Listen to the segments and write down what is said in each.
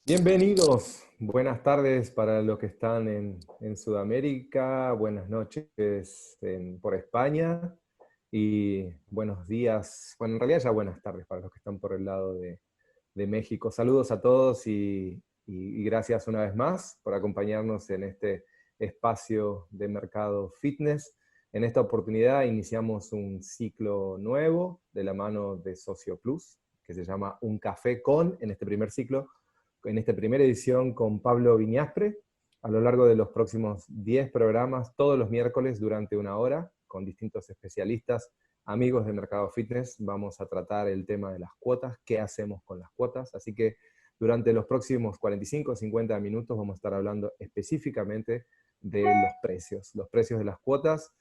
Bienvenidos, buenas tardes para los que están en Sudamérica, buenas noches por España y buenos días, bueno, en realidad ya buenas tardes para los que están por el lado de México. Saludos a todos y gracias una vez más por acompañarnos en este espacio de mercado fitness. En esta oportunidad iniciamos un ciclo nuevo de la mano de Socio Plus, que se llama Un Café con, en este primer ciclo, en esta primera edición con Pablo Viñaspre, a lo largo de los próximos 10 programas, todos los miércoles durante una hora, con distintos especialistas, amigos del mercado fitness. Vamos a tratar el tema de las cuotas, qué hacemos con las cuotas. Así que durante los próximos 45 o 50 minutos vamos a estar hablando específicamente de los precios de las cuotas,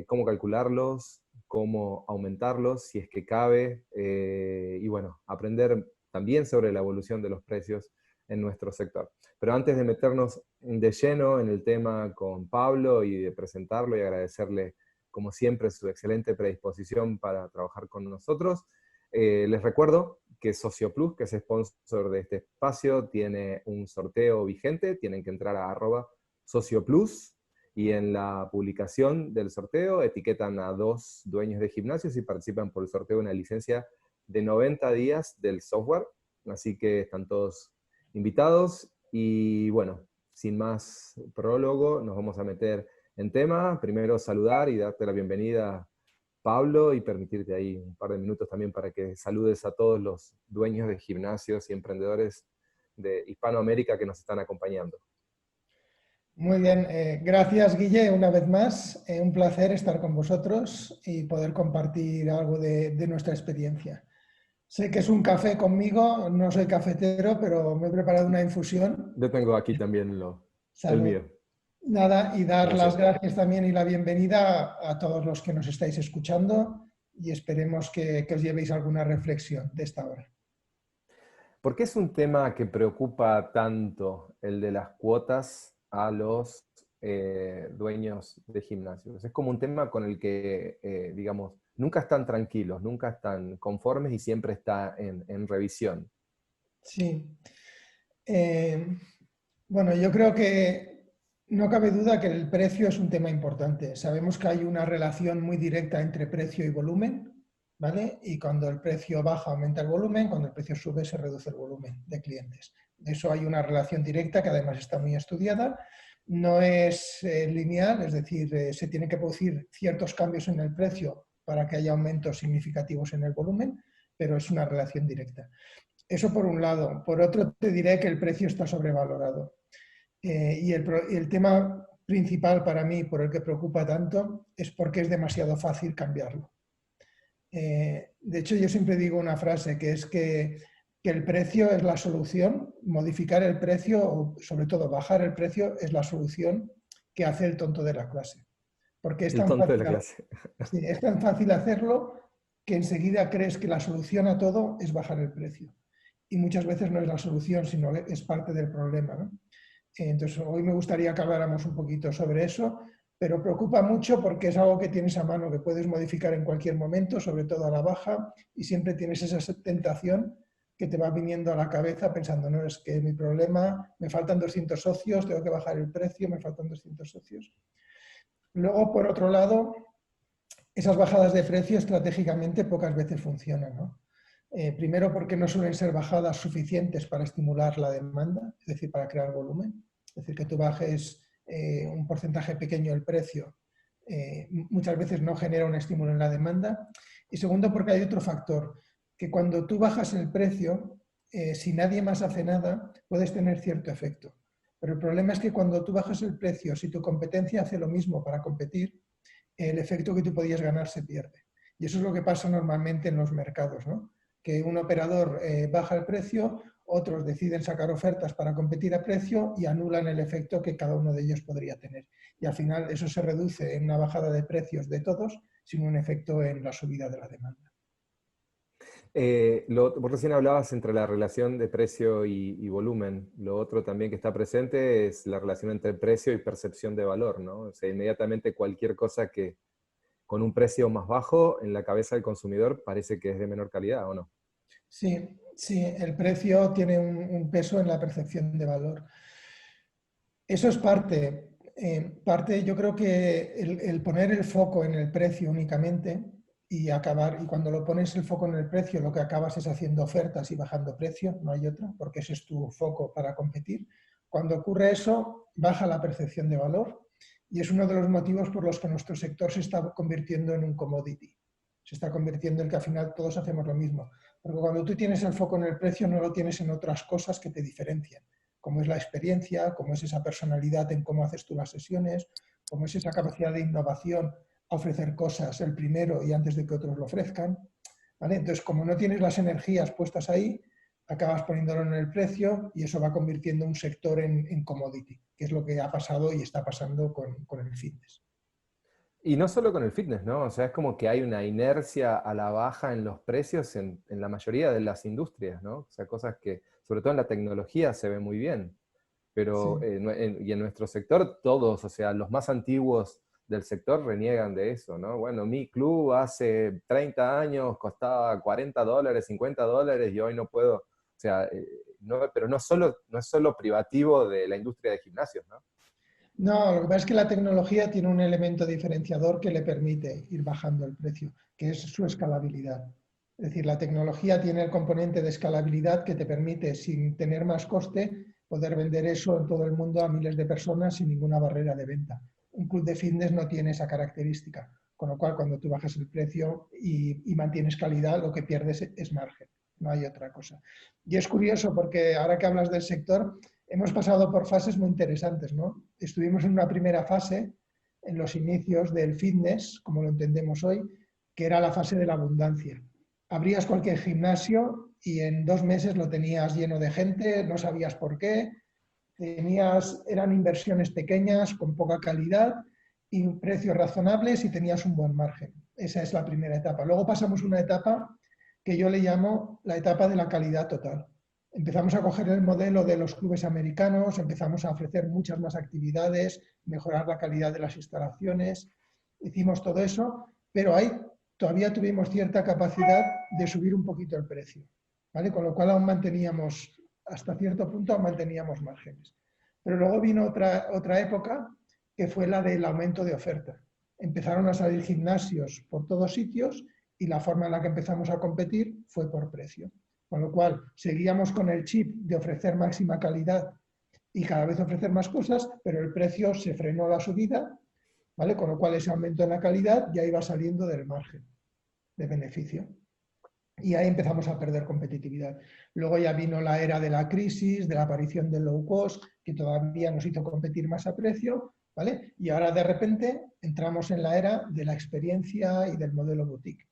cómo calcularlos, cómo aumentarlos, si es que cabe, y bueno, aprender también sobre la evolución de los precios en nuestro sector. Pero antes de meternos de lleno en el tema con Pablo y de presentarlo y agradecerle, como siempre, su excelente predisposición para trabajar con nosotros, les recuerdo que Socio Plus, que es sponsor de este espacio, tiene un sorteo vigente. Tienen que entrar a @socioplus y en la publicación del sorteo etiquetan a 2 dueños de gimnasios y participan por el sorteo de una licencia de 90 días del software. Así que están todos invitados. Y bueno, sin más prólogo, nos vamos a meter en tema. Primero saludar y darte la bienvenida, Pablo, y permitirte ahí un par de minutos también para que saludes a todos los dueños de gimnasios y emprendedores de Hispanoamérica que nos están acompañando. Muy bien, gracias Guille, una vez más. Un placer estar con vosotros y poder compartir algo de nuestra experiencia. Sé que es un café conmigo, no soy cafetero, pero me he preparado una infusión. Yo tengo aquí también el Salud. mío. Nada, y dar las Gracias. gracias también y la bienvenida a todos los que nos estáis escuchando y esperemos que os llevéis alguna reflexión de esta hora. ¿Por qué es un tema que preocupa tanto el de las cuotas a los dueños de gimnasios? Es como un tema con el que, digamos, nunca están tranquilos, nunca están conformes y siempre está en revisión. Sí. Eh, bueno, yo creo que no cabe duda que el precio es un tema importante. Sabemos que hay una relación muy directa entre precio y volumen, ¿vale? Y cuando el precio baja aumenta el volumen, cuando el precio sube se reduce el volumen de clientes. De eso hay una relación directa que además está muy estudiada. No es lineal, es decir, se tienen que producir ciertos cambios en el precio para que haya aumentos significativos en el volumen, pero es una relación directa. Eso por un lado. Por otro, te diré que el precio está sobrevalorado. Y el tema principal para mí, por el que preocupa tanto, es porque es demasiado fácil cambiarlo. De hecho, yo siempre digo una frase que es que el precio es la solución, modificar el precio o sobre todo bajar el precio es la solución que hace el tonto de la clase. Porque El tonto de la clase. sí, es tan fácil hacerlo que enseguida crees que la solución a todo es bajar el precio. Y muchas veces no es la solución, sino es parte del problema, ¿no? Entonces, hoy me gustaría que habláramos un poquito sobre eso, pero preocupa mucho porque es algo que tienes a mano, que puedes modificar en cualquier momento, sobre todo a la baja, y siempre tienes esa tentación que te va viniendo a la cabeza pensando, no, es que mi problema, me faltan 200 socios, tengo que bajar el precio, me faltan 200 socios. Luego, por otro lado, esas bajadas de precio estratégicamente pocas veces funcionan, ¿no? Primero porque no suelen ser bajadas suficientes para estimular la demanda, es decir, para crear volumen. Es decir, que tú bajes un porcentaje pequeño del precio, muchas veces no genera un estímulo en la demanda. Y segundo porque hay otro factor, que cuando tú bajas el precio, si nadie más hace nada, puedes tener cierto efecto. Pero el problema es que cuando tú bajas el precio, si tu competencia hace lo mismo para competir, el efecto que tú podías ganar se pierde. Y eso es lo que pasa normalmente en los mercados, ¿no? Que un operador baja el precio, otros deciden sacar ofertas para competir a precio y anulan el efecto que cada uno de ellos podría tener. Y al final eso se reduce en una bajada de precios de todos, sin un efecto en la subida de la demanda. Vos recién hablabas entre la relación de precio y volumen. Lo otro también que está presente es la relación entre precio y percepción de valor, ¿no? O sea, inmediatamente cualquier cosa que con un precio más bajo en la cabeza del consumidor parece que es de menor calidad, ¿o no? Sí, Sí, el precio tiene un peso en la percepción de valor. Eso es parte, yo creo que el poner el foco en el precio únicamente y cuando lo pones el foco en el precio, lo que acabas es haciendo ofertas y bajando precio, no hay otra, porque ese es tu foco para competir. Cuando ocurre eso, baja la percepción de valor y es uno de los motivos por los que nuestro sector se está convirtiendo en un commodity. Se está convirtiendo en que al final todos hacemos lo mismo. Porque cuando tú tienes el foco en el precio, no lo tienes en otras cosas que te diferencian, como es la experiencia, como es esa personalidad en cómo haces tú las sesiones, como es esa capacidad de innovación a ofrecer cosas el primero y antes de que otros lo ofrezcan. ¿Vale? Entonces, como no tienes las energías puestas ahí, acabas poniéndolo en el precio y eso va convirtiendo un sector en commodity, que es lo que ha pasado y está pasando con el fitness. Y no solo con el fitness, ¿no? O sea, es como que hay una inercia a la baja en los precios en la mayoría de las industrias, ¿no? O sea, cosas que, sobre todo en la tecnología, se ve muy bien. Pero, Sí. y en nuestro sector, todos, o sea, los más antiguos del sector reniegan de eso, ¿no? Bueno, mi club hace 30 años costaba $40, $50 y hoy no puedo, o sea, no, pero no es solo privativo de la industria de gimnasios, ¿no? No, lo que pasa es que la tecnología tiene un elemento diferenciador que le permite ir bajando el precio, que es su escalabilidad. Es decir, la tecnología tiene el componente de escalabilidad que te permite, sin tener más coste, poder vender eso en todo el mundo a miles de personas sin ninguna barrera de venta. Un club de fitness no tiene esa característica, con lo cual cuando tú bajas el precio y mantienes calidad, lo que pierdes es margen, no hay otra cosa. Y es curioso porque ahora que hablas del sector, hemos pasado por fases muy interesantes, ¿no? Estuvimos en una primera fase, en los inicios del fitness, como lo entendemos hoy, que era la fase de la abundancia. Abrías cualquier gimnasio y en 2 meses lo tenías lleno de gente, no sabías por qué, eran inversiones pequeñas, con poca calidad y precios razonables y tenías un buen margen. Esa es la primera etapa. Luego pasamos a una etapa que yo le llamo la etapa de la calidad total. Empezamos a coger el modelo de los clubes americanos, empezamos a ofrecer muchas más actividades, mejorar la calidad de las instalaciones, hicimos todo eso, pero ahí todavía tuvimos cierta capacidad de subir un poquito el precio, ¿vale? Con lo cual aún manteníamos, hasta cierto punto, aún manteníamos márgenes. Pero luego vino otra época que fue la del aumento de oferta. Empezaron a salir gimnasios por todos sitios y la forma en la que empezamos a competir fue por precio. Con lo cual, seguíamos con el chip de ofrecer máxima calidad y cada vez ofrecer más cosas, pero el precio se frenó la subida, ¿vale? Con lo cual ese aumento en la calidad ya iba saliendo del margen de beneficio. Y ahí empezamos a perder competitividad. Luego ya vino la era de la crisis, de la aparición del low cost, que todavía nos hizo competir más a precio, ¿vale? Y ahora de repente entramos en la era de la experiencia y del modelo boutique,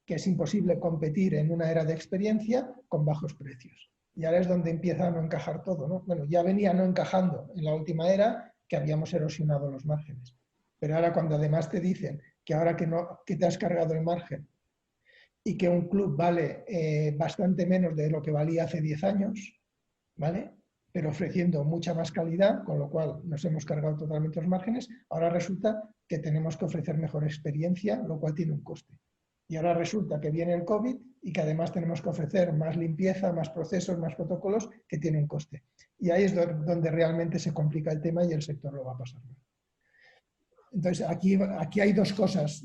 que es imposible competir en una era de experiencia con bajos precios. Y ahora es donde empieza a no encajar todo, ¿no? Bueno, ya venía no encajando en la última era que habíamos erosionado los márgenes. Pero ahora cuando además te dicen que ahora que te has cargado el margen y que un club vale bastante menos de lo que valía hace 10 años, ¿vale? Pero ofreciendo mucha más calidad, con lo cual nos hemos cargado totalmente los márgenes, ahora resulta que tenemos que ofrecer mejor experiencia, lo cual tiene un coste. Y ahora resulta que viene el COVID y que además tenemos que ofrecer más limpieza, más procesos, más protocolos, que tiene un coste. Y ahí es donde realmente se complica el tema y el sector lo va a pasar. Entonces, aquí hay dos cosas,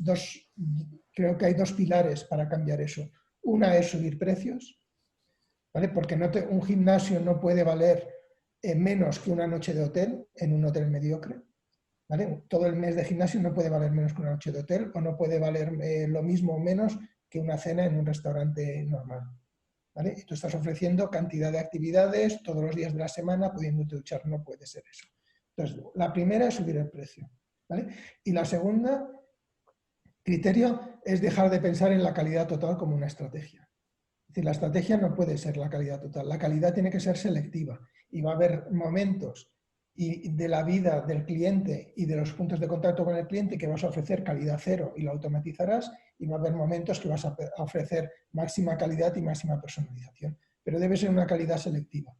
creo que hay dos pilares para cambiar eso. Una es subir precios, ¿vale? Porque un gimnasio no puede valer menos que una noche de hotel en un hotel mediocre. ¿Vale? Todo el mes de gimnasio no puede valer menos que una noche de hotel o no puede valer lo mismo o menos que una cena en un restaurante normal. ¿Vale? Y tú estás ofreciendo cantidad de actividades todos los días de la semana, pudiéndote duchar, no puede ser eso. Entonces, la primera es subir el precio. ¿Vale? Y la segunda criterio es dejar de pensar en la calidad total como una estrategia. Es decir, la estrategia no puede ser la calidad total, la calidad tiene que ser selectiva y va a haber momentos de la vida del cliente y de los puntos de contacto con el cliente que vas a ofrecer calidad cero y lo automatizarás y va a haber momentos que vas a ofrecer máxima calidad y máxima personalización, pero debe ser una calidad selectiva.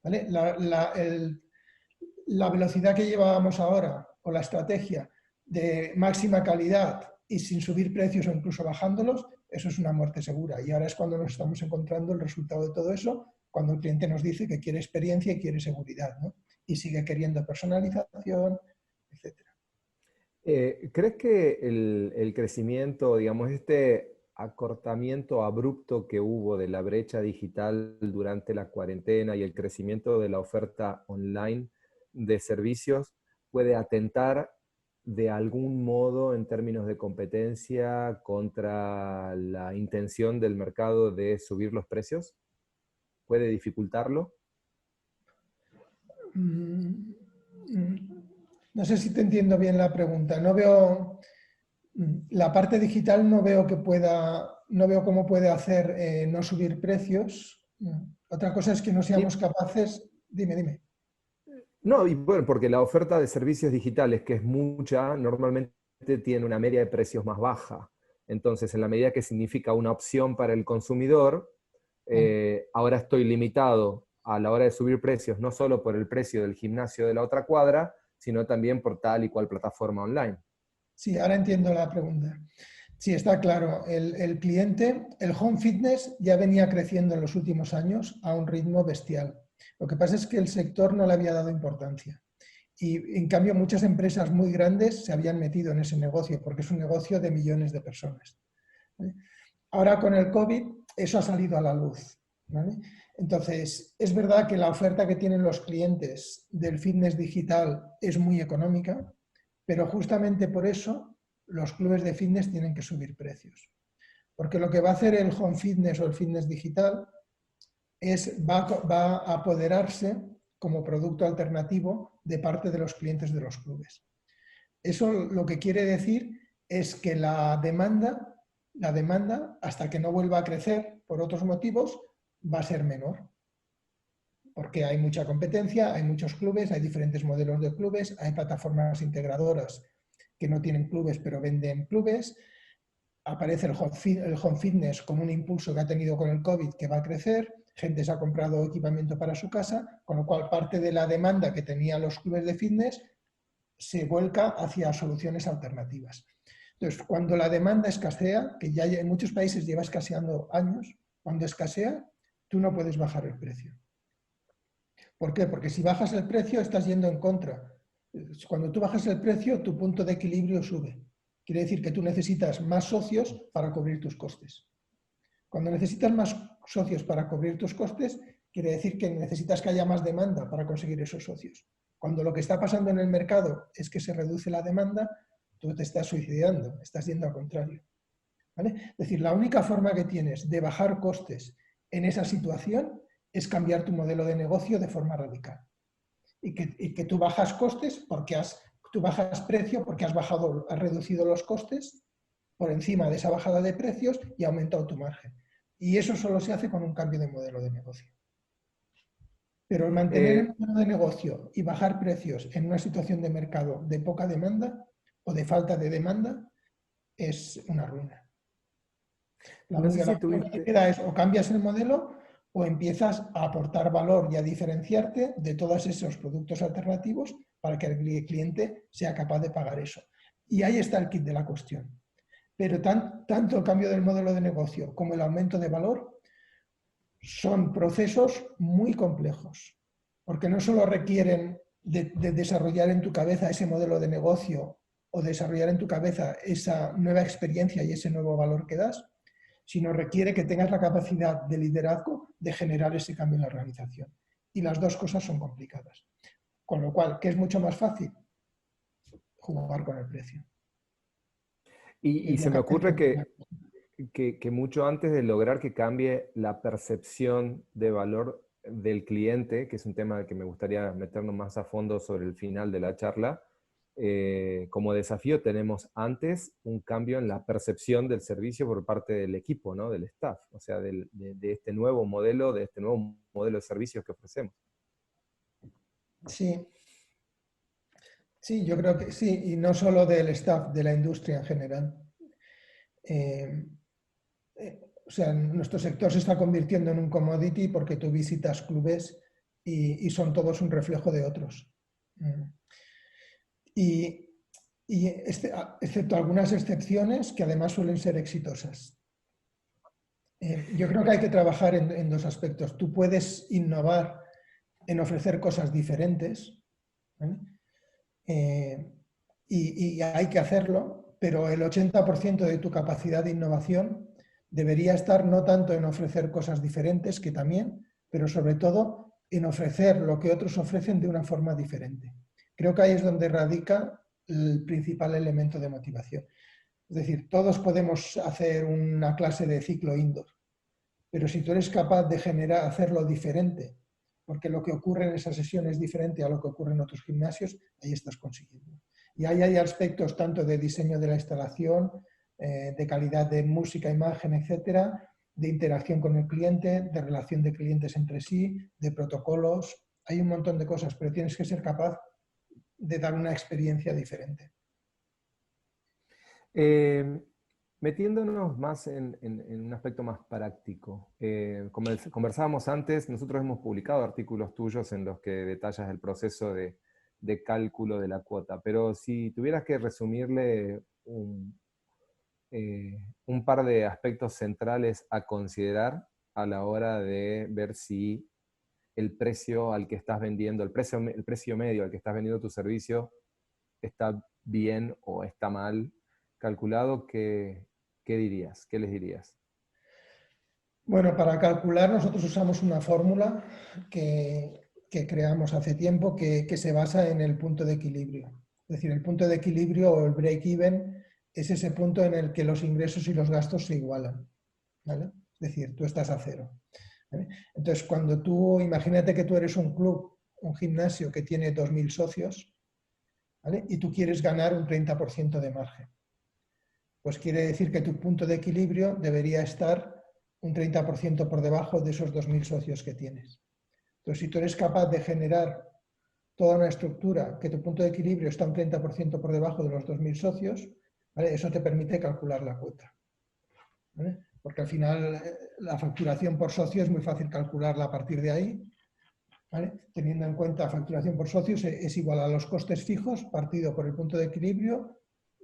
¿Vale? La velocidad que llevábamos ahora o la estrategia de máxima calidad y sin subir precios o incluso bajándolos, Eso es una muerte segura. Y ahora es cuando nos estamos encontrando el resultado de todo eso, cuando el cliente nos dice que quiere experiencia y quiere seguridad, ¿no? Y sigue queriendo personalización, etc. ¿Crees que el crecimiento, digamos, este acortamiento abrupto que hubo de la brecha digital durante la cuarentena y el crecimiento de la oferta online de servicios puede atentar de algún modo en términos de competencia contra la intención del mercado de subir los precios? ¿Puede dificultarlo? Mm, No sé si te entiendo bien la pregunta. No veo la parte digital, no veo cómo puede hacer no subir precios. Otra cosa es que no seamos Sí, capaces. Dime, dime. no, y bueno, porque la oferta de servicios digitales, que es mucha, normalmente tiene una media de precios más baja. Entonces, en la medida que significa una opción para el consumidor, Claro. ahora estoy limitado a la hora de subir precios, no solo por el precio del gimnasio de la otra cuadra, sino también por tal y cual plataforma online. Sí, ahora entiendo la pregunta. Sí, está claro. El cliente, el home fitness ya venía creciendo en los últimos años a un ritmo bestial. Lo que pasa es que el sector no le había dado importancia. Y en cambio muchas empresas muy grandes se habían metido en ese negocio porque es un negocio de millones de personas. ¿Vale? Ahora con el COVID eso ha salido a la luz. ¿Vale? Entonces, es verdad que la oferta que tienen los clientes del fitness digital es muy económica, pero justamente por eso los clubes de fitness tienen que subir precios. Porque lo que va a hacer el home fitness o el fitness digital va a apoderarse como producto alternativo de parte de los clientes de los clubes. Eso lo que quiere decir es que la demanda, hasta que no vuelva a crecer por otros motivos, va a ser menor. Porque hay mucha competencia, hay muchos clubes, hay diferentes modelos de clubes, hay plataformas integradoras que no tienen clubes pero venden clubes. Aparece el home fitness como un impulso que ha tenido con el COVID que va a crecer, gente se ha comprado equipamiento para su casa, con lo cual parte de la demanda que tenían los clubes de fitness se vuelca hacia soluciones alternativas. Entonces, cuando la demanda escasea, que ya en muchos países lleva escaseando años, cuando escasea, tú no puedes bajar el precio. ¿Por qué? Porque si bajas el precio estás yendo en contra. Cuando tú bajas el precio, tu punto de equilibrio sube. Quiere decir que tú necesitas más socios para cubrir tus costes. Cuando necesitas más socios para cubrir tus costes, quiere decir que necesitas que haya más demanda para conseguir esos socios. Cuando lo que está pasando en el mercado es que se reduce la demanda, tú te estás suicidando, estás yendo al contrario. ¿Vale? Es decir, la única forma que tienes de bajar costes en esa situación es cambiar tu modelo de negocio de forma radical. Y que tú bajas costes tú bajas precio porque has reducido los costes por encima de esa bajada de precios y ha aumentado tu margen. Y eso solo se hace con un cambio de modelo de negocio. Pero el mantener el Eh, modelo de negocio y bajar precios en una situación de mercado de poca demanda o de falta de demanda es una ruina. La no sé única si opción que te tuviste, queda es o cambias el modelo o empiezas a aportar valor y a diferenciarte de todos esos productos alternativos para que el cliente sea capaz de pagar eso. Y ahí está el kit de la cuestión. Pero tanto el cambio del modelo de negocio como el aumento de valor son procesos muy complejos, porque no solo requieren de desarrollar en tu cabeza ese modelo de negocio o desarrollar en tu cabeza esa nueva experiencia y ese nuevo valor que das, sino requiere que tengas la capacidad de liderazgo de generar ese cambio en la organización. Y las dos cosas son complicadas. Con lo cual, ¿qué es mucho más fácil? Jugar con el precio. y Es lo se que me hay que ocurre entender. que mucho antes de lograr que cambie la percepción de valor del cliente, que es un tema que me gustaría meternos más a fondo sobre el final de la charla, como desafío tenemos antes un cambio en la percepción del servicio por parte del equipo, ¿no? Del staff, o sea, de este nuevo modelo, de este nuevo modelo de servicios que ofrecemos. Sí, sí, yo creo que sí, y no solo del staff, de la industria en general. Eh, o sea, nuestro sector se está convirtiendo en un commodity porque tú visitas clubes y son todos un reflejo de otros. Mm. Y excepto algunas excepciones que además suelen ser exitosas. Yo creo que hay que trabajar en dos aspectos. Tú puedes innovar en ofrecer cosas diferentes, ¿vale? Eh, y hay que hacerlo, pero el 80% de tu capacidad de innovación debería estar no tanto en ofrecer cosas diferentes, que también, pero sobre todo en ofrecer lo que otros ofrecen de una forma diferente. Creo que ahí es donde radica el principal elemento de motivación. Es decir, todos podemos hacer una clase de ciclo indoor, pero si tú eres capaz de generar, hacerlo diferente, porque lo que ocurre en esa sesión es diferente a lo que ocurre en otros gimnasios, ahí estás consiguiendo. Y ahí hay aspectos tanto de diseño de la instalación, de calidad de música, imagen, etcétera, de interacción con el cliente, de relación de clientes entre sí, de protocolos. Hay un montón de cosas, pero tienes que ser capaz de dar una experiencia diferente. Eh, Metiéndonos más en un aspecto más práctico, como conversábamos antes, nosotros hemos publicado artículos tuyos en los que detallas el proceso de cálculo de la cuota, pero si tuvieras que resumirle un par de aspectos centrales a considerar a la hora de ver si el precio al que estás vendiendo, el precio medio al que estás vendiendo tu servicio está bien o está mal calculado, ¿qué dirías? ¿Qué les dirías? Bueno, para calcular nosotros usamos una fórmula que creamos hace tiempo que se basa en el punto de equilibrio. Es decir, el punto de equilibrio o el break-even es ese punto en el que los ingresos y los gastos se igualan, ¿vale? Es decir, tú estás a cero, ¿vale? Entonces, cuando tú, imagínate que tú eres un club, un gimnasio que tiene 2.000 socios, ¿vale? Y tú quieres ganar un 30% de margen. Pues quiere decir que tu punto de equilibrio debería estar un 30% por debajo de esos 2.000 socios que tienes. Entonces, si tú eres capaz de generar toda una estructura que tu punto de equilibrio está un 30% por debajo de los 2.000 socios, ¿vale? Eso te permite calcular la cuota, ¿vale? Porque al final la facturación por socio es muy fácil calcularla a partir de ahí, ¿vale? Teniendo en cuenta facturación por socios es igual a los costes fijos partido por el punto de equilibrio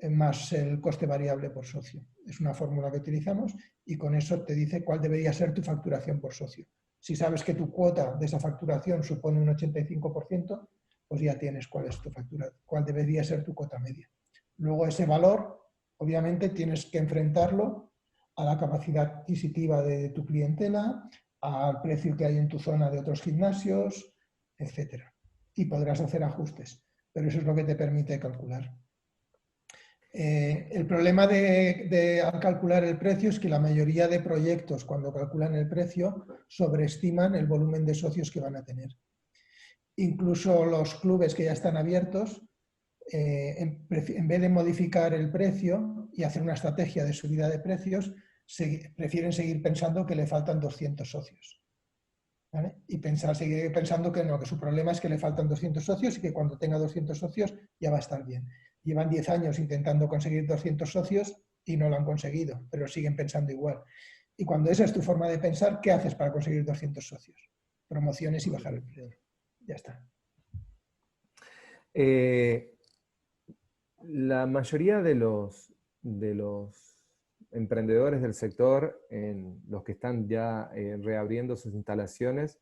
más el coste variable por socio. Es una fórmula que utilizamos y con eso te dice cuál debería ser tu facturación por socio. Si sabes que tu cuota de esa facturación supone un 85%, pues ya tienes cuál es tu factura, cuál debería ser tu cuota media. Luego ese valor, obviamente, tienes que enfrentarlo a la capacidad adquisitiva de tu clientela, al precio que hay en tu zona de otros gimnasios, etcétera. Y podrás hacer ajustes, pero eso es lo que te permite calcular. El problema al calcular el precio es que la mayoría de proyectos, cuando calculan el precio, sobreestiman el volumen de socios que van a tener. Incluso los clubes que ya están abiertos, en vez de modificar el precio y hacer una estrategia de subida de precios, prefieren seguir pensando que le faltan 200 socios. ¿Vale? Y seguir pensando que no, que su problema es que le faltan 200 socios y que cuando tenga 200 socios ya va a estar bien. Llevan 10 años intentando conseguir 200 socios y no lo han conseguido, pero siguen pensando igual. Y cuando esa es tu forma de pensar, ¿qué haces para conseguir 200 socios? Promociones y bajar el precio. Ya está. Eh, la mayoría de los emprendedores del sector, en los que están ya reabriendo sus instalaciones,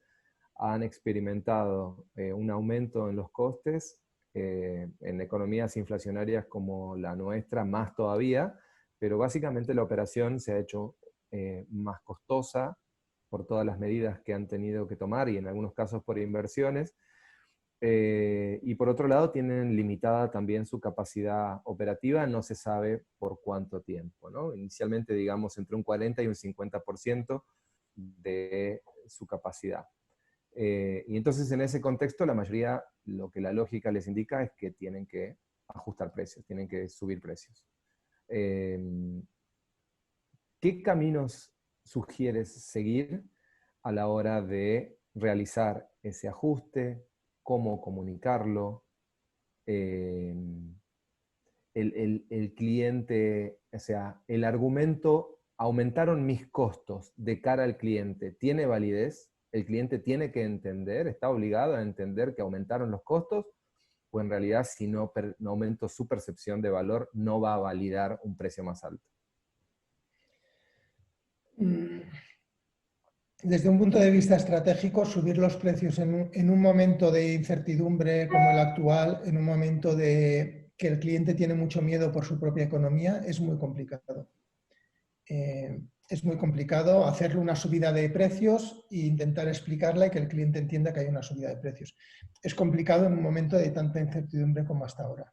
han experimentado un aumento en los costes, en economías inflacionarias como la nuestra, más todavía, pero básicamente la operación se ha hecho más costosa por todas las medidas que han tenido que tomar y en algunos casos por inversiones. Y por otro lado, tienen limitada también su capacidad operativa, no se sabe por cuánto tiempo, ¿no? Inicialmente, digamos, entre un 40 y un 50% de su capacidad. Y entonces, en ese contexto, la mayoría, lo que la lógica les indica es que tienen que ajustar precios, tienen que subir precios. Eh, ¿Qué caminos sugieres seguir a la hora de realizar ese ajuste? ¿Cómo comunicarlo? Eh, el cliente, o sea, el argumento, aumentaron mis costos de cara al cliente, ¿tiene validez? ¿El cliente tiene que entender, está obligado a entender que aumentaron los costos? ¿O en realidad si no aumento su percepción de valor, no va a validar un precio más alto? Desde un punto de vista estratégico, subir los precios en un momento de incertidumbre como el actual, en un momento de que el cliente tiene mucho miedo por su propia economía, es muy complicado. Es muy complicado hacerle una subida de precios e intentar explicarle y que el cliente entienda que hay una subida de precios. Es complicado en un momento de tanta incertidumbre como hasta ahora.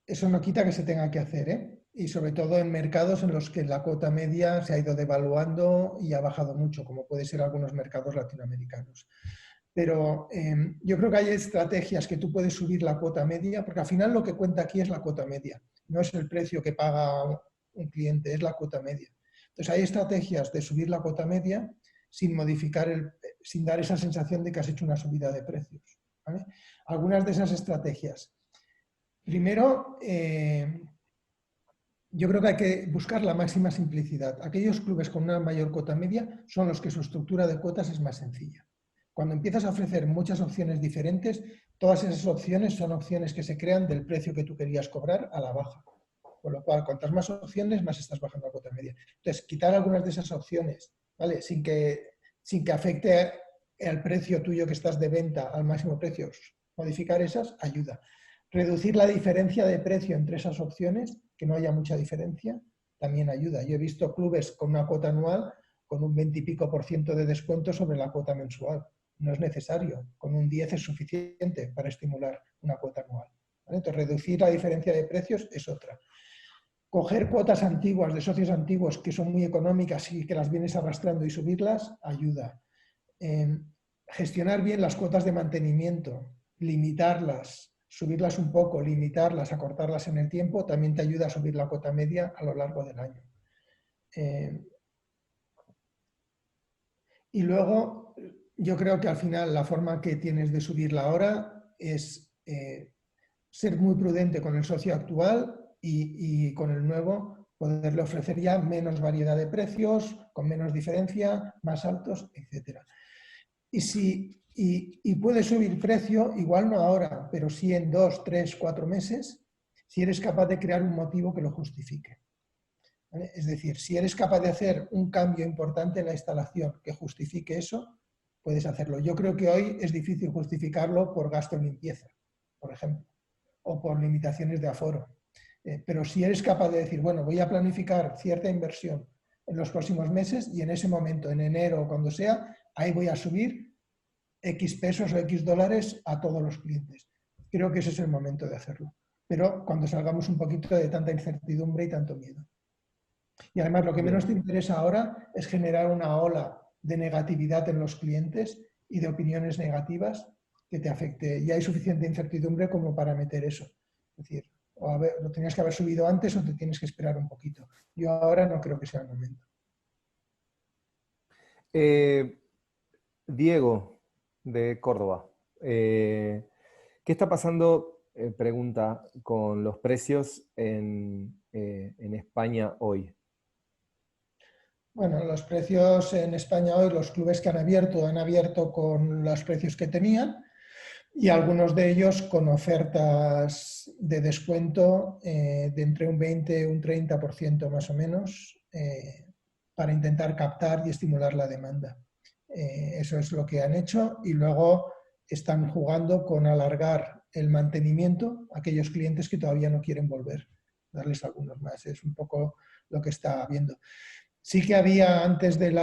Eso no quita que se tenga que hacer, ¿eh? Y sobre todo en mercados en los que la cuota media se ha ido devaluando y ha bajado mucho, como puede ser algunos mercados latinoamericanos. Pero yo creo que hay estrategias que tú puedes subir la cuota media, porque al final lo que cuenta aquí es la cuota media, no es el precio que paga un cliente, es la cuota media. Entonces hay estrategias de subir la cuota media sin modificar, sin dar esa sensación de que has hecho una subida de precios, ¿vale? Algunas de esas estrategias. Primero, yo creo que hay que buscar la máxima simplicidad. Aquellos clubes con una mayor cuota media son los que su estructura de cuotas es más sencilla. Cuando empiezas a ofrecer muchas opciones diferentes, todas esas opciones son opciones que se crean del precio que tú querías cobrar a la baja. Con lo cual, cuantas más opciones, más estás bajando la cuota media. Entonces, quitar algunas de esas opciones, ¿vale? Sin que afecte al precio tuyo que estás de venta al máximo precio, modificar esas ayuda. Reducir la diferencia de precio entre esas opciones, que no haya mucha diferencia, también ayuda. Yo he visto clubes con una cuota anual con un 20 y pico % de descuento sobre la cuota mensual. No es necesario, con un 10 es suficiente para estimular una cuota anual. ¿Vale? Entonces, reducir la diferencia de precios es otra. Coger cuotas antiguas de socios antiguos que son muy económicas y que las vienes arrastrando y subirlas, ayuda. Gestionar bien las cuotas de mantenimiento, limitarlas, subirlas un poco, limitarlas, acortarlas en el tiempo, también te ayuda a subir la cuota media a lo largo del año. Y luego, yo creo que al final la forma que tienes de subirla ahora es ser muy prudente con el socio actual y con el nuevo poderle ofrecer ya menos variedad de precios, con menos diferencia, más altos, etc. Y puedes subir precio, igual no ahora, pero sí en 2, 3, 4 meses, si eres capaz de crear un motivo que lo justifique. ¿Vale? Es decir, si eres capaz de hacer un cambio importante en la instalación que justifique eso, puedes hacerlo. Yo creo que hoy es difícil justificarlo por gasto en limpieza, por ejemplo, o por limitaciones de aforo. Pero si eres capaz de decir, bueno, voy a planificar cierta inversión en los próximos meses y en ese momento, en enero o cuando sea, ahí voy a subir X pesos o X dólares a todos los clientes. Creo que ese es el momento de hacerlo. Pero cuando salgamos un poquito de tanta incertidumbre y tanto miedo. Y además lo que menos te interesa ahora es generar una ola de negatividad en los clientes y de opiniones negativas que te afecte. Ya hay suficiente incertidumbre como para meter eso. Es decir, lo tenías que haber subido antes o te tienes que esperar un poquito. Yo ahora no creo que sea el momento. Diego, de Córdoba. ¿Qué está pasando, pregunta, con los precios en España hoy? Bueno, los precios en España hoy, los clubes que han abierto con los precios que tenían y algunos de ellos con ofertas de descuento de entre un 20 y un 30% más o menos para intentar captar y estimular la demanda. Eso es lo que han hecho y luego están jugando con alargar el mantenimiento a aquellos clientes que todavía no quieren volver, darles algunos más. Es un poco lo que está viendo. Sí que había antes de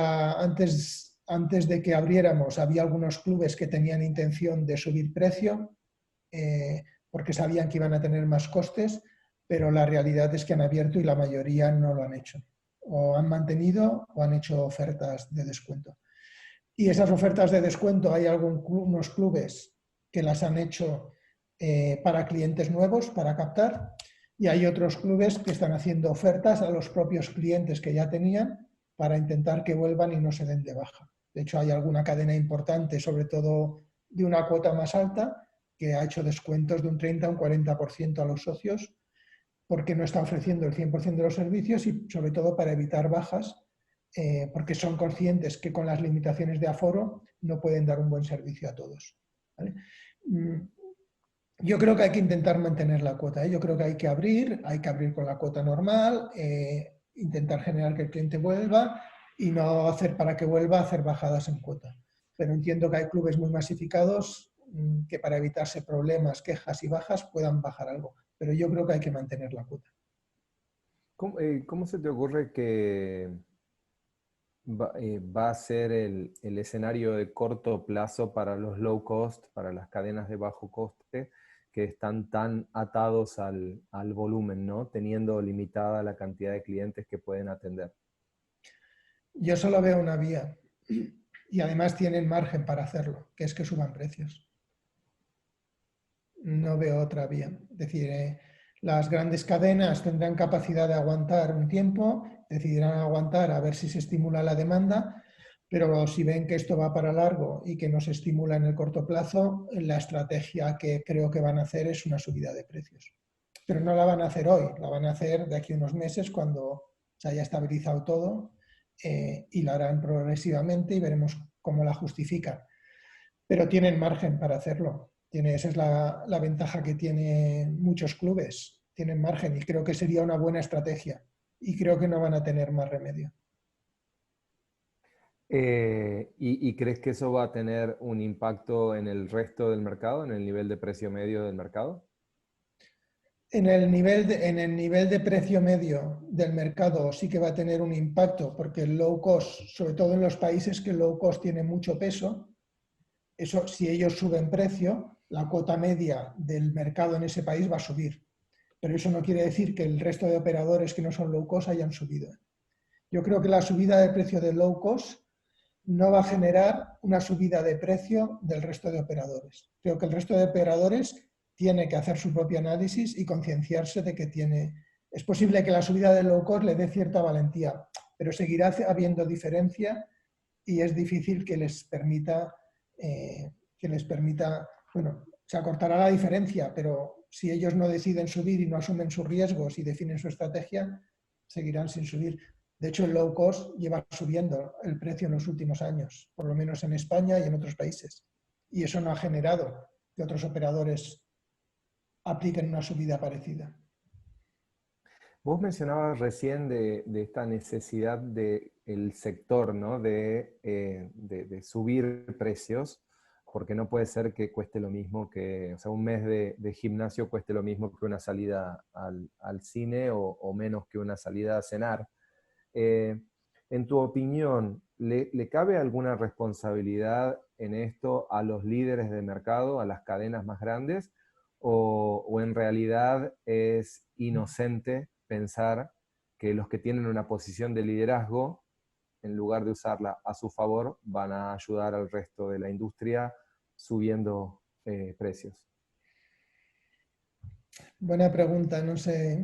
que abriéramos, había algunos clubes que tenían intención de subir precio porque sabían que iban a tener más costes, pero la realidad es que han abierto y la mayoría no lo han hecho. O han mantenido o han hecho ofertas de descuento. Y esas ofertas de descuento hay algunos clubes que las han hecho para clientes nuevos, para captar, y hay otros clubes que están haciendo ofertas a los propios clientes que ya tenían para intentar que vuelvan y no se den de baja. De hecho, hay alguna cadena importante, sobre todo de una cuota más alta, que ha hecho descuentos de un 30 a un 40% a los socios porque no está ofreciendo el 100% de los servicios y sobre todo para evitar bajas, porque son conscientes que con las limitaciones de aforo no pueden dar un buen servicio a todos. ¿Vale? Yo creo que hay que intentar mantener la cuota. Yo creo que hay que abrir con la cuota normal, intentar generar que el cliente vuelva y no hacer para que vuelva a hacer bajadas en cuota. Pero entiendo que hay clubes muy masificados que para evitarse problemas, quejas y bajas puedan bajar algo. Pero yo creo que hay que mantener la cuota. ¿Cómo se te ocurre que va a ser el escenario de corto plazo para los low cost, para las cadenas de bajo coste, que están tan atados al volumen, ¿no? Teniendo limitada la cantidad de clientes que pueden atender? Yo solo veo una vía y además tienen margen para hacerlo, que es que suban precios. No veo otra vía. Es decir, las grandes cadenas tendrán capacidad de aguantar un tiempo, decidirán aguantar a ver si se estimula la demanda, pero si ven que esto va para largo y que no se estimula en el corto plazo, la estrategia que creo que van a hacer es una subida de precios. Pero no la van a hacer hoy, la van a hacer de aquí a unos meses cuando se haya estabilizado todo y la harán progresivamente y veremos cómo la justifican. Pero tienen margen para hacerlo. Esa es la ventaja que tienen muchos clubes. Tienen margen y creo que sería una buena estrategia. Y creo que no van a tener más remedio. ¿Y crees que eso va a tener un impacto en el resto del mercado, en el nivel de precio medio del mercado? En el nivel de precio medio del mercado sí que va a tener un impacto porque el low cost, sobre todo en los países que el low cost tiene mucho peso, eso si ellos suben precio, la cuota media del mercado en ese país va a subir. Pero eso no quiere decir que el resto de operadores que no son low cost hayan subido. Yo creo que la subida de precio de low cost no va a generar una subida de precio del resto de operadores. Creo que el resto de operadores tiene que hacer su propio análisis y concienciarse de que es posible que la subida de low cost le dé cierta valentía, pero seguirá habiendo diferencia y es difícil bueno, se acortará la diferencia, pero si ellos no deciden subir y no asumen sus riesgos y definen su estrategia, seguirán sin subir. De hecho, el low cost lleva subiendo el precio en los últimos años, por lo menos en España y en otros países. Y eso no ha generado que otros operadores apliquen una subida parecida. Vos mencionabas recién de esta necesidad del sector, ¿no? De subir precios, porque no puede ser que cueste lo mismo o sea, un mes de gimnasio cueste lo mismo que una salida al cine o menos que una salida a cenar. Eh, en tu opinión, ¿le cabe alguna responsabilidad en esto a los líderes de mercado, a las cadenas más grandes, o en realidad es inocente pensar que los que tienen una posición de liderazgo, en lugar de usarla a su favor, van a ayudar al resto de la industria subiendo precios? Buena pregunta, no sé.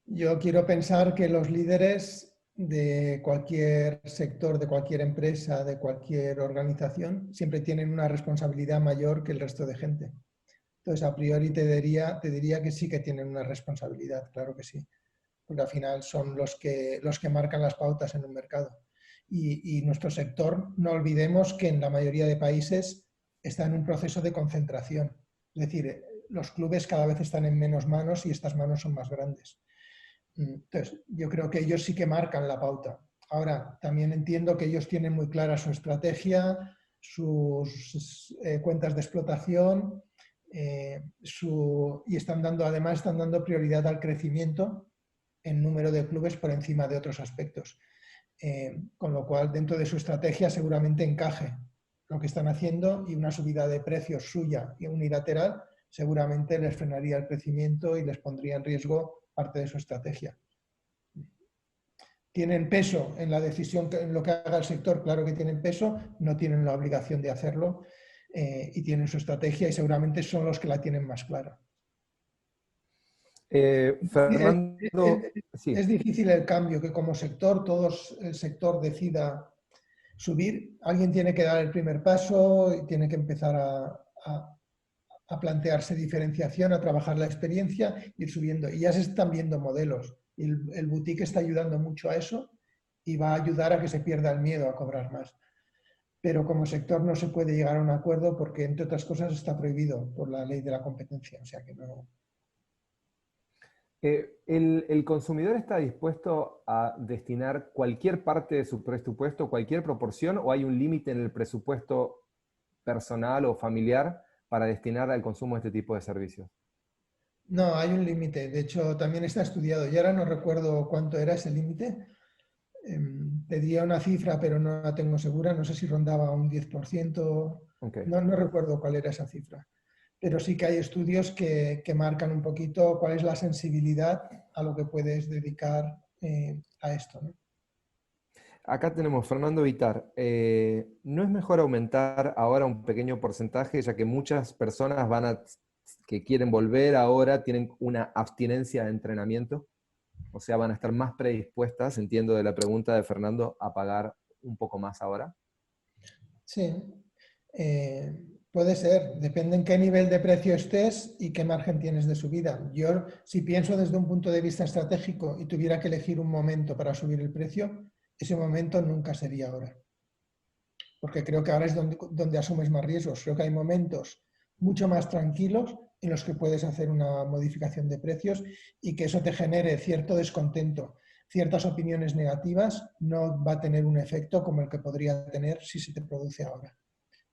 Yo quiero pensar que los líderes de cualquier sector, de cualquier empresa, de cualquier organización, siempre tienen una responsabilidad mayor que el resto de gente. Entonces, a priori te diría que sí que tienen una responsabilidad, claro que sí, porque al final son los que marcan las pautas en un mercado. Y nuestro sector, no olvidemos que en la mayoría de países está en un proceso de concentración. Es decir, los clubes cada vez están en menos manos y estas manos son más grandes. Entonces, yo creo que ellos sí que marcan la pauta. Ahora, también entiendo que ellos tienen muy clara su estrategia, sus cuentas de explotación y además están dando prioridad al crecimiento en número de clubes por encima de otros aspectos. Con lo cual, dentro de su estrategia seguramente encaje lo que están haciendo y una subida de precios suya y unilateral seguramente les frenaría el crecimiento y les pondría en riesgo parte de su estrategia. ¿Tienen peso en la decisión, en lo que haga el sector? Claro que tienen peso, no tienen la obligación de hacerlo y tienen su estrategia y seguramente son los que la tienen más clara. Fernando, sí. Es difícil el cambio, que como sector, el sector decida subir. Alguien tiene que dar el primer paso y tiene que empezar a plantearse diferenciación, a trabajar la experiencia, ir subiendo. Y ya se están viendo modelos. Y el boutique está ayudando mucho a eso y va a ayudar a que se pierda el miedo a cobrar más. Pero como sector no se puede llegar a un acuerdo porque, entre otras cosas, está prohibido por la ley de la competencia. O sea que no. ¿El consumidor está dispuesto a destinar cualquier parte de su presupuesto, cualquier proporción, o hay un límite en el presupuesto personal o familiar para destinar al consumo de este tipo de servicios? No, hay un límite. De hecho, también está estudiado. Y ahora no recuerdo cuánto era ese límite. Pedía una cifra, pero no la tengo segura. No sé si rondaba un 10%. Ok. No recuerdo cuál era esa cifra. Pero sí que hay estudios que marcan un poquito cuál es la sensibilidad a lo que puedes dedicar a esto, ¿no? Acá tenemos Fernando Vitar. ¿No es mejor aumentar ahora un pequeño porcentaje, ya que muchas personas que quieren volver ahora tienen una abstinencia de entrenamiento? O sea, van a estar más predispuestas, entiendo de la pregunta de Fernando, a pagar un poco más ahora. Sí, eh, puede ser, depende en qué nivel de precio estés y qué margen tienes de subida. Yo, si pienso desde un punto de vista estratégico y tuviera que elegir un momento para subir el precio, ese momento nunca sería ahora, porque creo que ahora es donde asumes más riesgos. Creo que hay momentos mucho más tranquilos en los que puedes hacer una modificación de precios y que eso te genere cierto descontento, ciertas opiniones negativas, no va a tener un efecto como el que podría tener si se te produce ahora.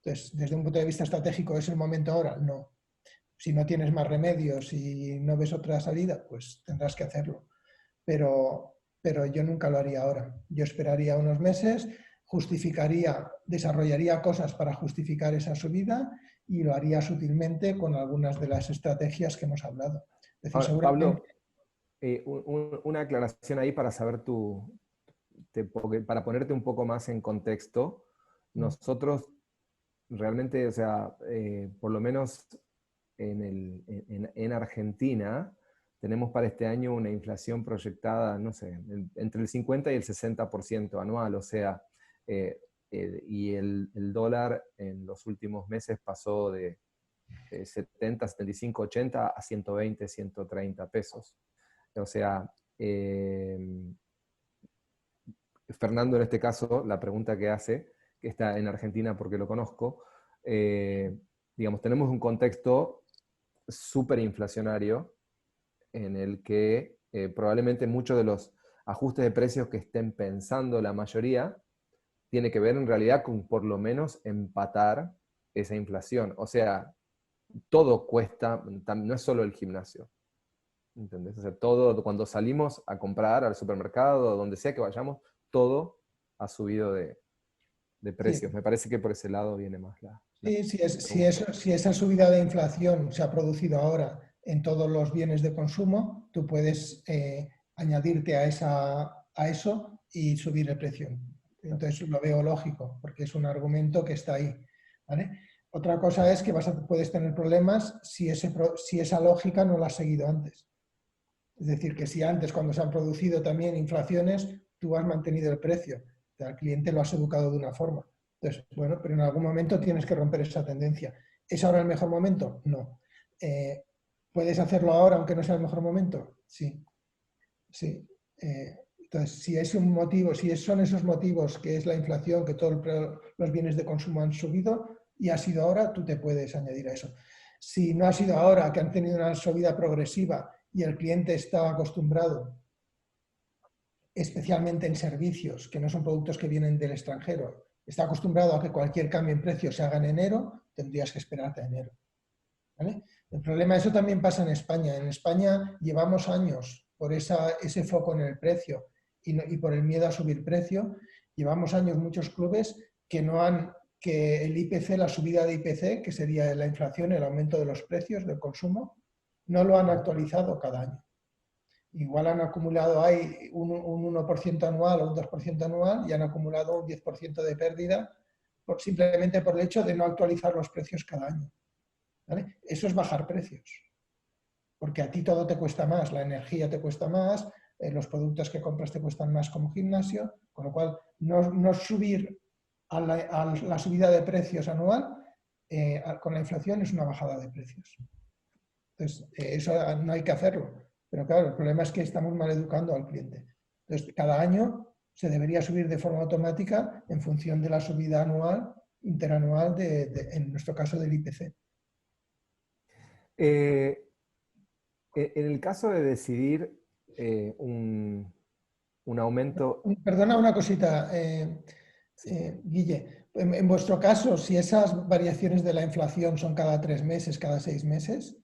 Entonces, desde un punto de vista estratégico, ¿es el momento ahora? No. Si no tienes más remedios y no ves otra salida, pues tendrás que hacerlo. Pero yo nunca lo haría ahora. Yo esperaría unos meses, desarrollaría cosas para justificar esa subida y lo haría sutilmente con algunas de las estrategias que hemos hablado. Es decir, Ahora, seguramente. Pablo, una aclaración ahí para saber para ponerte un poco más en contexto. Nosotros realmente, o sea, por lo menos en Argentina, tenemos para este año una inflación proyectada, no sé, entre el 50 y el 60% anual, o sea, y el dólar en los últimos meses pasó de 70, 75, 80 a 120, 130 pesos. O sea, Fernando en este caso, la pregunta que hace, que está en Argentina porque lo conozco, digamos, tenemos un contexto súper inflacionario en el que probablemente muchos de los ajustes de precios que estén pensando la mayoría tiene que ver en realidad con por lo menos empatar esa inflación. O sea, todo cuesta, no es solo el gimnasio. ¿Entendés? O sea, todo, cuando salimos a comprar al supermercado, donde sea que vayamos, todo ha subido de Sí, precios. Me parece que por ese lado viene más la sí, pregunta. si esa subida de inflación se ha producido ahora en todos los bienes de consumo, tú puedes añadirte a eso y subir el precio. Entonces lo veo lógico, porque es un argumento que está ahí. ¿Vale? Otra cosa es que puedes tener problemas si esa lógica no la has seguido antes. Es decir, que si antes, cuando se han producido también inflaciones, tú has mantenido el precio, al cliente lo has educado de una forma. Entonces, bueno, pero en algún momento tienes que romper esa tendencia. ¿Es ahora el mejor momento? No. Eh, ¿Puedes hacerlo ahora aunque no sea el mejor momento? Sí, sí. Entonces, si es un motivo, son esos motivos que es la inflación, que todos los bienes de consumo han subido y ha sido ahora, tú te puedes añadir a eso. Si no ha sido ahora, que han tenido una subida progresiva y el cliente está acostumbrado, especialmente en servicios, que no son productos que vienen del extranjero, está acostumbrado a que cualquier cambio en precio se haga en enero, tendrías que esperarte a enero. ¿Vale? El problema, eso también pasa en España. En España llevamos años por ese foco en el precio y por el miedo a subir precio, llevamos años muchos clubes que no han, que el IPC, la subida de IPC, que sería la inflación, el aumento de los precios del consumo, no lo han actualizado cada año. Igual han acumulado ahí un 1% anual o un 2% anual y han acumulado un 10% de pérdida simplemente por el hecho de no actualizar los precios cada año. ¿Vale? Eso es bajar precios, porque a ti todo te cuesta más, la energía te cuesta más, los productos que compras te cuestan más como gimnasio, con lo cual no subir a la subida de precios anual con la inflación es una bajada de precios. Entonces, eso no hay que hacerlo. Pero claro, el problema es que estamos mal educando al cliente. Entonces, cada año se debería subir de forma automática en función de la subida anual, interanual, en nuestro caso del IPC. Eh, En el caso de decidir un aumento... Perdona una cosita, Sí. Guille. En vuestro caso, si esas variaciones de la inflación son cada 3 meses, cada 6 meses,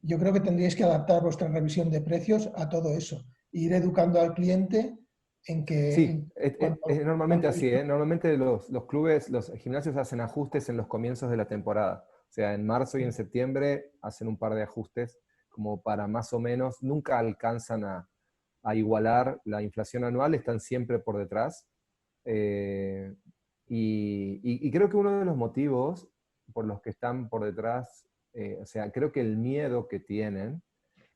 yo creo que tendríais que adaptar vuestra revisión de precios a todo eso. E ir educando al cliente en que Sí, es normalmente cuando así, ¿eh? Normalmente los clubes, los gimnasios hacen ajustes en los comienzos de la temporada. O sea, en marzo y en septiembre hacen un par de ajustes como para más o menos, nunca alcanzan a igualar la inflación anual, están siempre por detrás. Eh, y creo que uno de los motivos por los que están por detrás, o sea, creo que el miedo que tienen,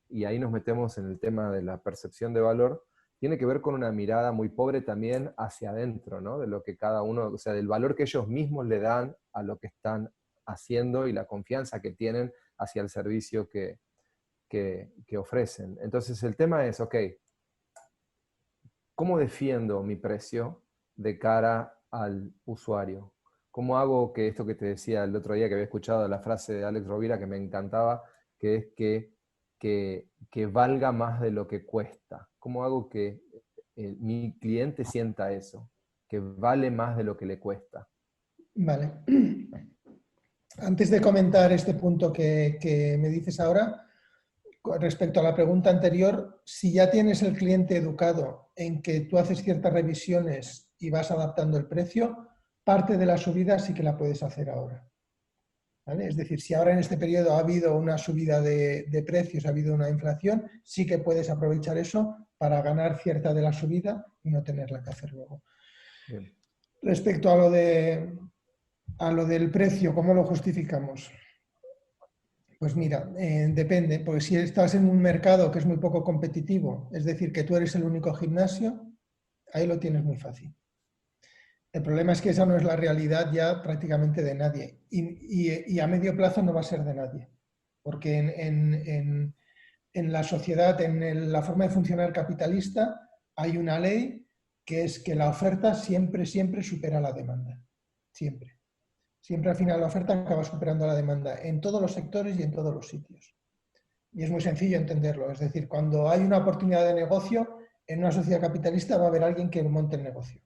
y ahí nos metemos en el tema de la percepción de valor, tiene que ver con una mirada muy pobre también hacia adentro, ¿no? De lo que cada uno, o sea, del valor que ellos mismos le dan a lo que están haciendo y la confianza que tienen hacia el servicio que ofrecen. Entonces el tema es, ok, ¿cómo defiendo mi precio de cara al usuario? ¿Cómo hago que esto que te decía el otro día que había escuchado la frase de Alex Rovira que me encantaba, que es que valga más de lo que cuesta? ¿Cómo hago que mi cliente sienta eso? Que vale más de lo que le cuesta. Vale. Antes de comentar este punto que me dices ahora, respecto a la pregunta anterior, si ya tienes el cliente educado en que tú haces ciertas revisiones y vas adaptando el precio, parte de la subida sí que la puedes hacer ahora. ¿Vale? Es decir, si ahora en este periodo ha habido una subida de precios, ha habido una inflación, sí que puedes aprovechar eso para ganar cierta de la subida y no tenerla que hacer luego. Bien. Respecto a lo del precio, ¿cómo lo justificamos? Pues mira, depende, porque si estás en un mercado que es muy poco competitivo, es decir, que tú eres el único gimnasio, ahí lo tienes muy fácil. El problema es que esa no es la realidad ya prácticamente de nadie y a medio plazo no va a ser de nadie, porque en la sociedad, la forma de funcionar capitalista, hay una ley que es que la oferta siempre, siempre supera la demanda. Siempre. Siempre al final la oferta acaba superando la demanda en todos los sectores y en todos los sitios. Y es muy sencillo entenderlo. Es decir, cuando hay una oportunidad de negocio, en una sociedad capitalista va a haber alguien que monte el negocio.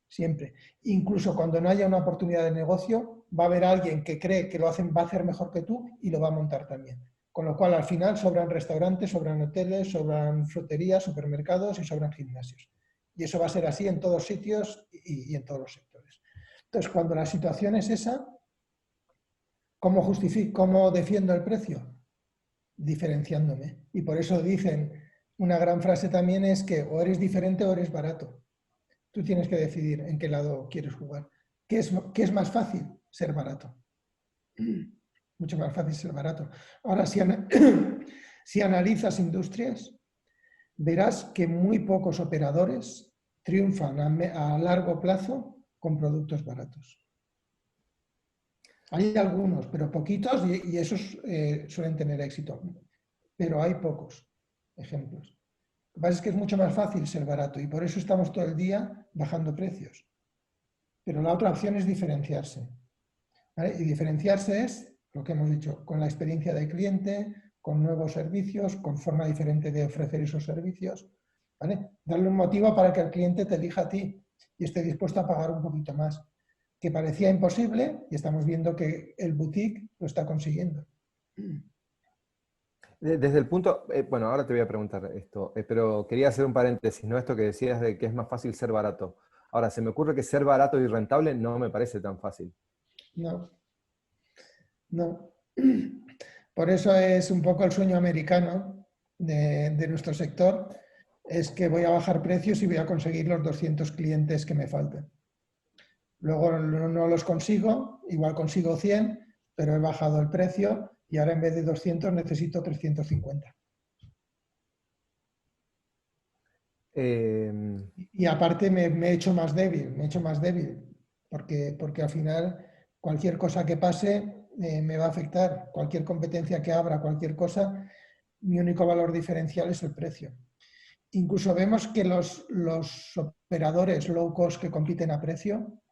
Siempre. Incluso cuando no haya una oportunidad de negocio, va a haber alguien que cree que va a hacer mejor que tú y lo va a montar también. Con lo cual, al final, sobran restaurantes, sobran hoteles, sobran fruterías, supermercados y sobran gimnasios. Y eso va a ser así en todos sitios y en todos los sectores. Entonces, cuando la situación es esa, ¿cómo defiendo el precio? Diferenciándome. Y por eso dicen, una gran frase también es que o eres diferente o eres barato. Tú tienes que decidir en qué lado quieres jugar. ¿Qué es más fácil? Ser barato. Mucho más fácil ser barato. Ahora, si analizas industrias, verás que muy pocos operadores triunfan a largo plazo con productos baratos. Hay algunos, pero poquitos y esos suelen tener éxito. Pero hay pocos ejemplos. Lo que pasa es que es mucho más fácil ser barato y por eso estamos todo el día bajando precios. Pero la otra opción es diferenciarse. ¿Vale? Y diferenciarse es lo que hemos dicho, con la experiencia del cliente, con nuevos servicios, con forma diferente de ofrecer esos servicios. ¿Vale? Darle un motivo para que el cliente te elija a ti y esté dispuesto a pagar un poquito más. Que parecía imposible y estamos viendo que el boutique lo está consiguiendo. Desde el punto, bueno, ahora te voy a preguntar esto, pero quería hacer un paréntesis, ¿no? Esto que decías de que es más fácil ser barato. Ahora, se me ocurre que ser barato y rentable no me parece tan fácil. No, no. Por eso es un poco el sueño americano de nuestro sector, es que voy a bajar precios y voy a conseguir los 200 clientes que me falten. Luego no los consigo, igual consigo 100, pero he bajado el precio y ahora en vez de 200 necesito 350. Eh, Y aparte me he hecho más débil, porque al final cualquier cosa que pase me va a afectar, cualquier competencia que abra, cualquier cosa, mi único valor diferencial es el precio. Incluso vemos que los operadores low cost que compiten a precio,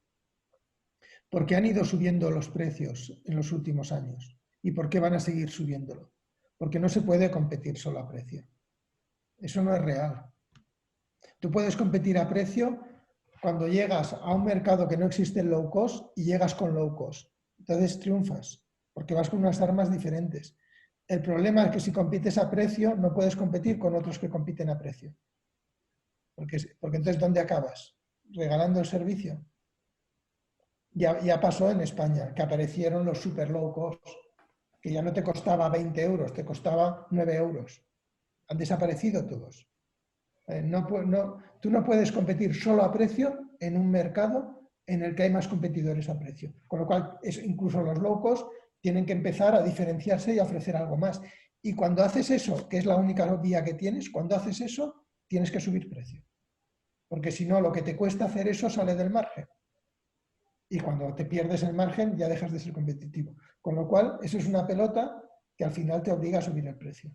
¿por qué han ido subiendo los precios en los últimos años? ¿Y por qué van a seguir subiéndolo? porque no se puede competir solo a precio. Eso no es real. Tú puedes competir a precio cuando llegas a un mercado que no existe en low cost y llegas con low cost. Entonces triunfas, porque vas con unas armas diferentes. El problema es que si compites a precio, no puedes competir con otros que compiten a precio. Porque entonces, ¿dónde acabas? ¿Regalando el servicio? Ya pasó en España, que aparecieron los super low cost, que ya no te costaba 20 euros, te costaba 9 euros. Han desaparecido todos. Tú no puedes competir solo a precio en un mercado en el que hay más competidores a precio. Con lo cual, incluso los low cost tienen que empezar a diferenciarse y a ofrecer algo más. Y cuando haces eso, que es la única vía que tienes, cuando haces eso, tienes que subir precio. Porque si no, lo que te cuesta hacer eso sale del margen. Y cuando te pierdes el margen, ya dejas de ser competitivo. Con lo cual, eso es una pelota que al final te obliga a subir el precio.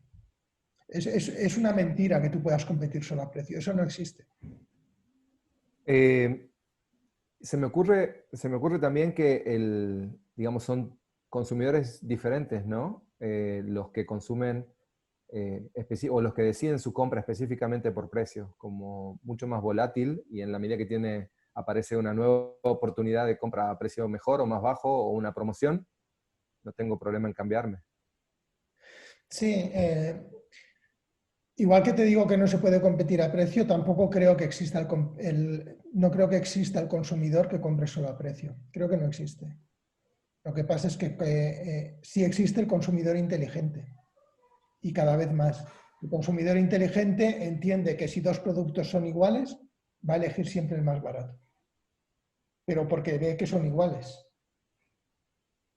Es una mentira que tú puedas competir solo a precio. Eso no existe. Se me ocurre también que digamos, son consumidores diferentes, ¿no? Los que consumen o los que deciden su compra específicamente por precio, como mucho más volátil y en la medida que aparece una nueva oportunidad de compra a precio mejor o más bajo o una promoción, no tengo problema en cambiarme. Sí, igual que te digo que no se puede competir a precio, tampoco creo que exista no creo que exista el consumidor que compre solo a precio. Creo que no existe. Lo que pasa es que sí existe el consumidor inteligente y cada vez más. El consumidor inteligente entiende que si dos productos son iguales, va a elegir siempre el más barato, pero porque ve que son iguales.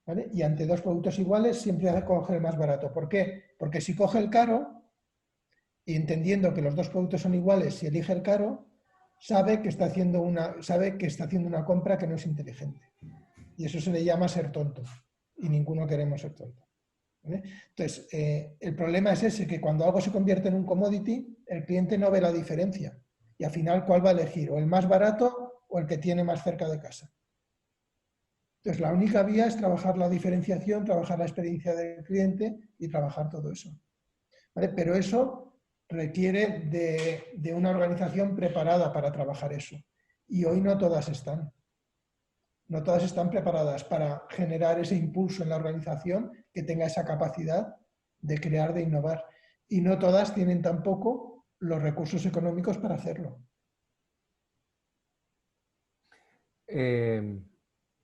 ¿Vale? Y ante dos productos iguales siempre va a coger el más barato. ¿Por qué? Porque si coge el caro, y entendiendo que los dos productos son iguales, si elige el caro, sabe que está haciendo una compra que no es inteligente. Y eso se le llama ser tonto. Y ninguno queremos ser tonto. ¿Vale? Entonces, el problema es ese, que cuando algo se convierte en un commodity, el cliente no ve la diferencia. Y al final, ¿cuál va a elegir? ¿O el más barato o el que tiene más cerca de casa? Entonces, la única vía es trabajar la diferenciación, trabajar la experiencia del cliente y trabajar todo eso. ¿Vale? Pero eso requiere de una organización preparada para trabajar eso. Y hoy no todas están. No todas están preparadas para generar ese impulso en la organización que tenga esa capacidad de crear, de innovar. Y no todas tienen tampoco los recursos económicos para hacerlo. Eh,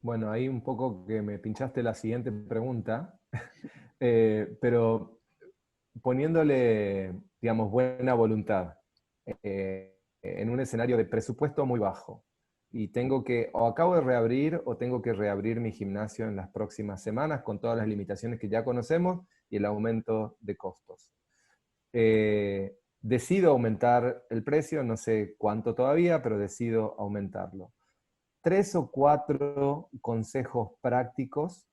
bueno, ahí un poco que me pinchaste la siguiente pregunta, pero poniéndole, digamos, buena voluntad, en un escenario de presupuesto muy bajo, y o acabo de reabrir o tengo que reabrir mi gimnasio en las próximas semanas con todas las limitaciones que ya conocemos y el aumento de costos. Decido aumentar el precio, no sé cuánto todavía, pero decido aumentarlo. 3 o 4 consejos prácticos,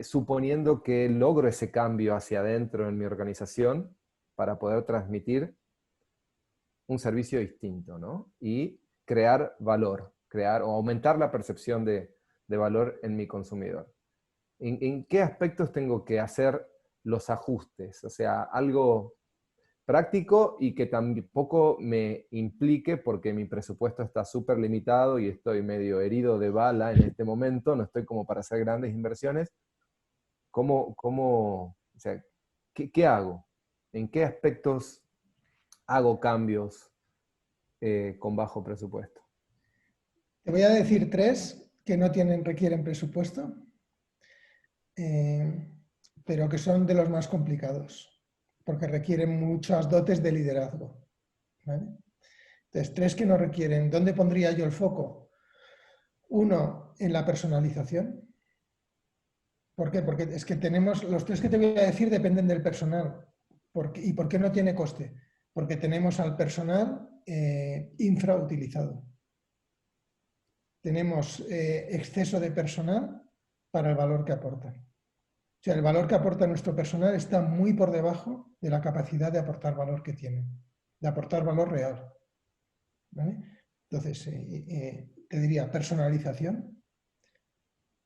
suponiendo que logro ese cambio hacia adentro en mi organización para poder transmitir un servicio distinto, ¿no? Y crear valor, crear o aumentar la percepción de valor en mi consumidor. ¿En qué aspectos tengo que hacer los ajustes? O sea, algo práctico y que tampoco me implique, porque mi presupuesto está súper limitado y estoy medio herido de bala en este momento, no estoy como para hacer grandes inversiones. O sea, ¿qué hago? ¿En qué aspectos hago cambios con bajo presupuesto? Te voy a decir 3 que no requieren presupuesto, eh, pero que son de los más complicados, porque requieren muchas dotes de liderazgo. ¿Vale? Entonces, 3 que no requieren. ¿Dónde pondría yo el foco? Uno, en la personalización. ¿Por qué? Porque es que tenemos, los 3 que te voy a decir dependen del personal. ¿Y por qué no tiene coste? Porque tenemos al personal infrautilizado. Tenemos exceso de personal para el valor que aportan. O sea, el valor que aporta nuestro personal está muy por debajo de la capacidad de aportar valor que tienen, de aportar valor real. ¿Vale? Entonces, te diría personalización.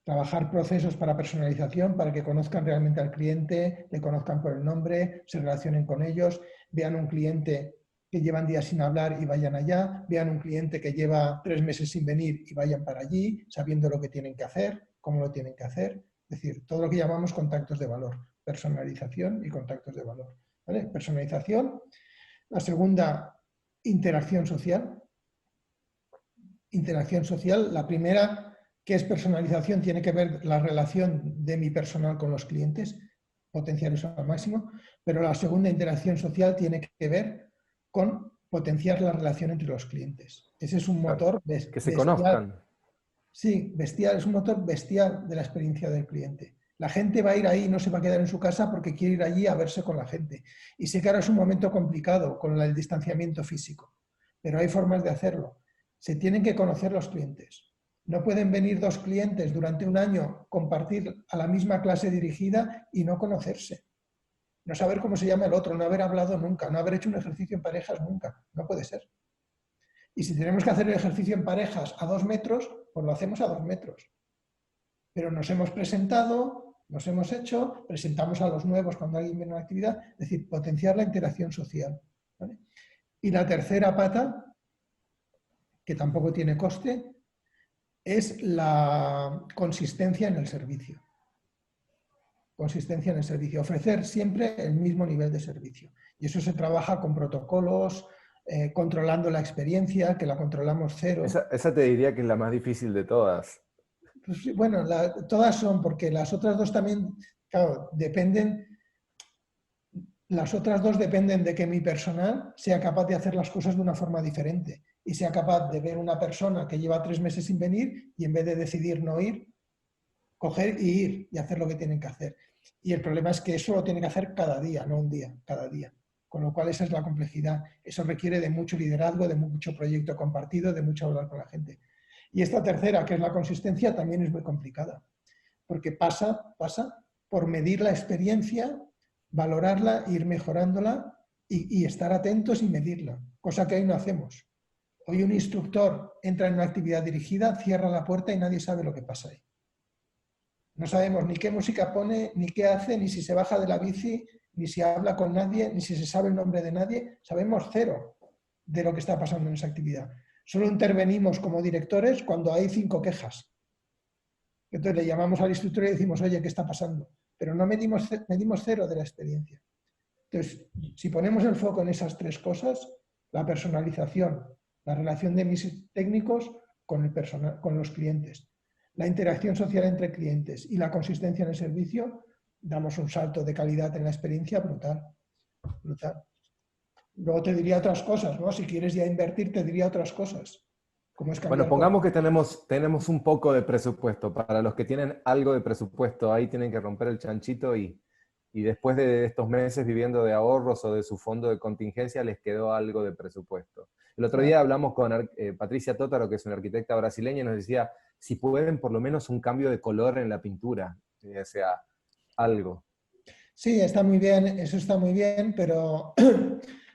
Trabajar procesos para personalización, para que conozcan realmente al cliente, le conozcan por el nombre, se relacionen con ellos, vean un cliente que llevan días sin hablar y vayan allá, vean un cliente que lleva 3 meses sin venir y vayan para allí, sabiendo lo que tienen que hacer, cómo lo tienen que hacer. Es decir, todo lo que llamamos contactos de valor, personalización y contactos de valor. ¿Vale? Personalización. La segunda, interacción social. Interacción social. La primera, que es personalización, tiene que ver la relación de mi personal con los clientes, potenciar eso al máximo, pero la segunda, interacción social, tiene que ver con potenciar la relación entre los clientes. Ese es un Claro, motor que se bestial. conozcan. Sí, bestial, es un motor bestial de la experiencia del cliente. La gente va a ir ahí, no se va a quedar en su casa porque quiere ir allí a verse con la gente. Y sé que ahora es un momento complicado con el distanciamiento físico, pero hay formas de hacerlo. Se tienen que conocer los clientes. No pueden venir 2 clientes durante un año, compartir a la misma clase dirigida y no conocerse. No saber cómo se llama el otro, no haber hablado nunca, no haber hecho un ejercicio en parejas nunca. No puede ser. Y si tenemos que hacer el ejercicio en parejas a 2 metros, pues lo hacemos a 2 metros. Pero nos hemos presentado, nos hemos hecho, presentamos a los nuevos cuando alguien viene a una actividad, es decir, potenciar la interacción social. ¿Vale? Y la tercera pata, que tampoco tiene coste, es la consistencia en el servicio. Consistencia en el servicio. Ofrecer siempre el mismo nivel de servicio. Y eso se trabaja con protocolos, controlando la experiencia, que la controlamos cero. Esa te diría que es la más difícil de todas. Pues, bueno, todas son, porque las otras dos también, claro, dependen. Las otras dos dependen de que mi personal sea capaz de hacer las cosas de una forma diferente y sea capaz de ver una persona que lleva 3 meses sin venir y en vez de decidir no ir, coger y ir y hacer lo que tienen que hacer. Y el problema es que eso lo tienen que hacer cada día, no un día, cada día. Con lo cual esa es la complejidad. Eso requiere de mucho liderazgo, de mucho proyecto compartido, de mucho hablar con la gente. Y esta tercera, que es la consistencia, también es muy complicada, porque pasa por medir la experiencia, valorarla, ir mejorándola y estar atentos y medirla, cosa que hoy no hacemos. Hoy un instructor entra en una actividad dirigida, cierra la puerta y nadie sabe lo que pasa ahí. No sabemos ni qué música pone, ni qué hace, ni si se baja de la bici, ni si habla con nadie, ni si se sabe el nombre de nadie. Sabemos cero de lo que está pasando en esa actividad. Solo intervenimos como directores cuando hay 5 quejas. Entonces le llamamos al instructor y decimos, oye, ¿qué está pasando? Pero no medimos cero de la experiencia. Entonces, si ponemos el foco en esas 3 cosas, la personalización, la relación de mis técnicos con, el personal, con los clientes, la interacción social entre clientes y la consistencia en el servicio, damos un salto de calidad en la experiencia brutal. Brutal. Luego te diría otras cosas, ¿no? Si quieres ya invertir, te diría otras cosas. Como es Bueno, cambiar pongamos que cosas. tenemos un poco de presupuesto. Para los que tienen algo de presupuesto, ahí tienen que romper el chanchito y después de estos meses viviendo de ahorros o de su fondo de contingencia, les quedó algo de presupuesto. El otro día hablamos con Patricia Totaro, que es una arquitecta brasileña, y nos decía si pueden por lo menos un cambio de color en la pintura, o sea, algo. Sí, está muy bien, eso está muy bien, pero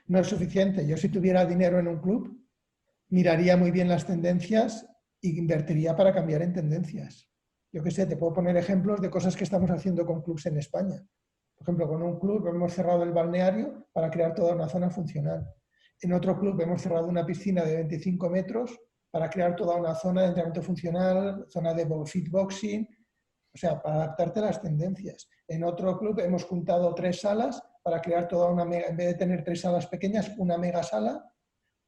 no es suficiente. Yo si tuviera dinero en un club, miraría muy bien las tendencias e invertiría para cambiar en tendencias. Yo qué sé, te puedo poner ejemplos de cosas que estamos haciendo con clubs en España. Por ejemplo, con un club hemos cerrado el balneario para crear toda una zona funcional. En otro club hemos cerrado una piscina de 25 metros para crear toda una zona de entrenamiento funcional, zona de fitboxing, o sea, para adaptarte a las tendencias. En otro club hemos juntado 3 salas para crear toda una mega, en vez de tener 3 salas pequeñas, una mega sala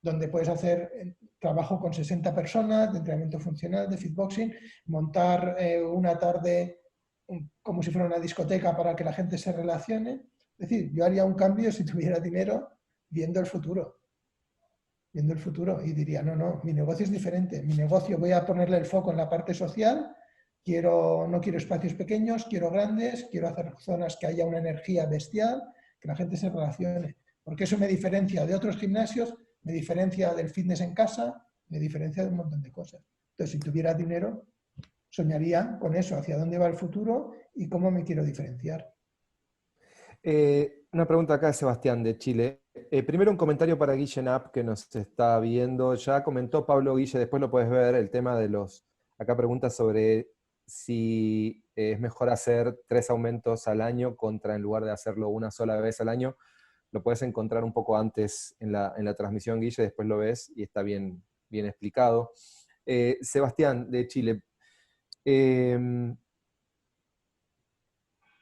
donde puedes hacer trabajo con 60 personas de entrenamiento funcional, de fitboxing, montar una tarde como si fuera una discoteca para que la gente se relacione. Es decir, yo haría un cambio si tuviera dinero viendo el futuro. Viendo el futuro y diría, no, no, mi negocio es diferente. Mi negocio voy a ponerle el foco en la parte social. No quiero espacios pequeños, quiero grandes, quiero hacer zonas que haya una energía bestial, que la gente se relacione. Porque eso me diferencia de otros gimnasios, me diferencia del fitness en casa, me diferencia de un montón de cosas. Entonces, si tuviera dinero, soñaría con eso, hacia dónde va el futuro y cómo me quiero diferenciar. Una pregunta acá de Sebastián de Chile. Primero un comentario para Guille Knapp que nos está viendo. Ya comentó Pablo Guille, después lo puedes ver, el tema de los... Acá pregunta sobre si es mejor hacer 3 aumentos al año contra en lugar de hacerlo una sola vez al año. Lo puedes encontrar un poco antes en la transmisión, Guille, después lo ves y está bien, bien explicado. Sebastián, de Chile. Eh,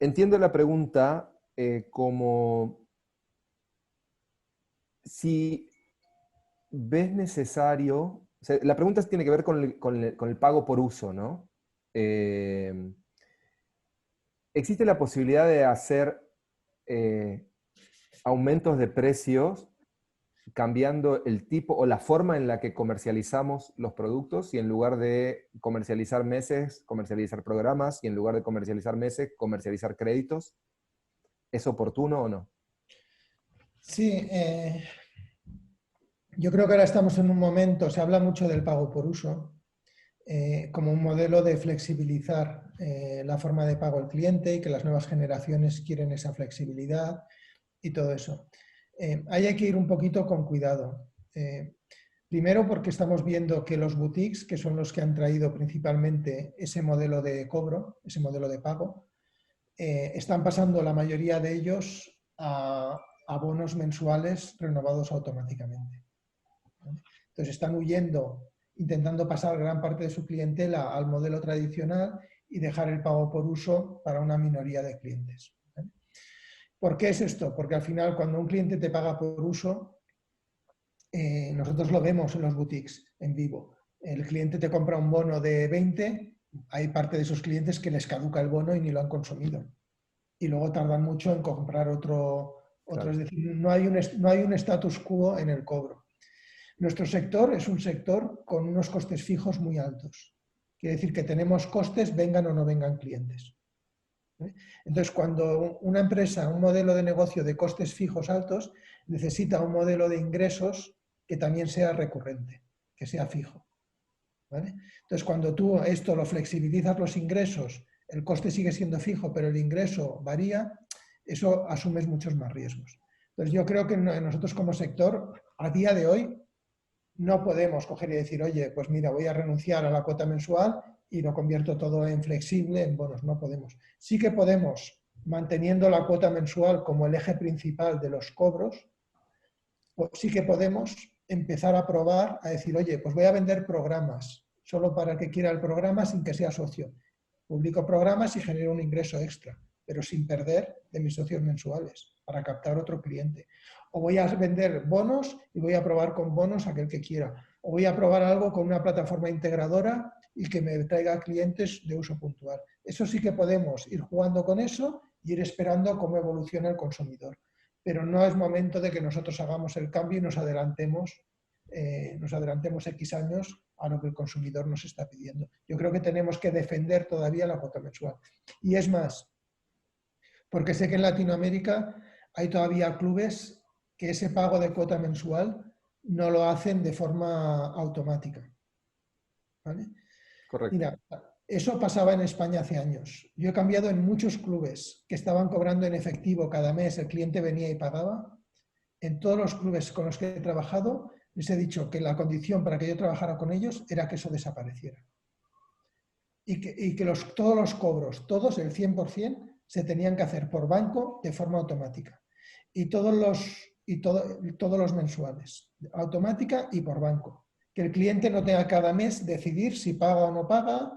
Entiendo la pregunta como si ves necesario, o sea, la pregunta tiene que ver con el pago por uso, ¿no? Eh, ¿Existe la posibilidad de hacer eh, aumentos de precios cambiando el tipo o la forma en la que comercializamos los productos y en lugar de comercializar meses, comercializar programas y en lugar de comercializar meses, comercializar créditos? ¿Es oportuno o no? Sí, yo creo que ahora estamos en un momento, se habla mucho del pago por uso, como un modelo de flexibilizar la forma de pago al cliente y que las nuevas generaciones quieren esa flexibilidad y todo eso. Ahí hay que ir un poquito con cuidado. Primero porque estamos viendo que los boutiques, que son los que han traído principalmente ese modelo de cobro, ese modelo de pago, están pasando la mayoría de ellos a bonos mensuales renovados automáticamente. Entonces están huyendo, intentando pasar gran parte de su clientela al modelo tradicional y dejar el pago por uso para una minoría de clientes. ¿Por qué es esto? Porque al final cuando un cliente te paga por uso, nosotros lo vemos en los boutiques en vivo. El cliente te compra un bono de 20, hay parte de esos clientes que les caduca el bono y ni lo han consumido. Y luego tardan mucho en comprar otro. Claro. Es decir, no hay un status quo en el cobro. Nuestro sector es un sector con unos costes fijos muy altos. Quiere decir que tenemos costes, vengan o no vengan clientes. Entonces, cuando una empresa, un modelo de negocio de costes fijos altos, necesita un modelo de ingresos que también sea recurrente, que sea fijo. ¿Vale? Entonces, cuando tú esto lo flexibilizas los ingresos, el coste sigue siendo fijo, pero el ingreso varía, eso asumes muchos más riesgos. Entonces, yo creo que nosotros como sector, a día de hoy, no podemos coger y decir, oye, pues mira, voy a renunciar a la cuota mensual y lo convierto todo en flexible, en bonos. No podemos. Sí que podemos, manteniendo la cuota mensual como el eje principal de los cobros, pues sí que podemos empezar a probar, a decir, oye, pues voy a vender programas, solo para el que quiera el programa sin que sea socio. Publico programas y genero un ingreso extra, pero sin perder de mis socios mensuales, para captar otro cliente. O voy a vender bonos y voy a probar con bonos a aquel que quiera. O voy a probar algo con una plataforma integradora y que me traiga clientes de uso puntual. Eso sí que podemos ir jugando con eso y ir esperando cómo evoluciona el consumidor. Pero no es momento de que nosotros hagamos el cambio y nos adelantemos X años a lo que el consumidor nos está pidiendo. Yo creo que tenemos que defender todavía la cuota mensual. Y es más, porque sé que en Latinoamérica hay todavía clubes que ese pago de cuota mensual no lo hacen de forma automática. ¿Vale? Correcto. Mira, eso pasaba en España hace años. Yo he cambiado en muchos clubes que estaban cobrando en efectivo cada mes, el cliente venía y pagaba. En todos los clubes con los que he trabajado, les he dicho que la condición para que yo trabajara con ellos era que eso desapareciera. Y que todos los cobros, todos el 100%, se tenían que hacer por banco de forma automática. Todos los mensuales, automática y por banco. Que el cliente no tenga cada mes decidir si paga o no paga,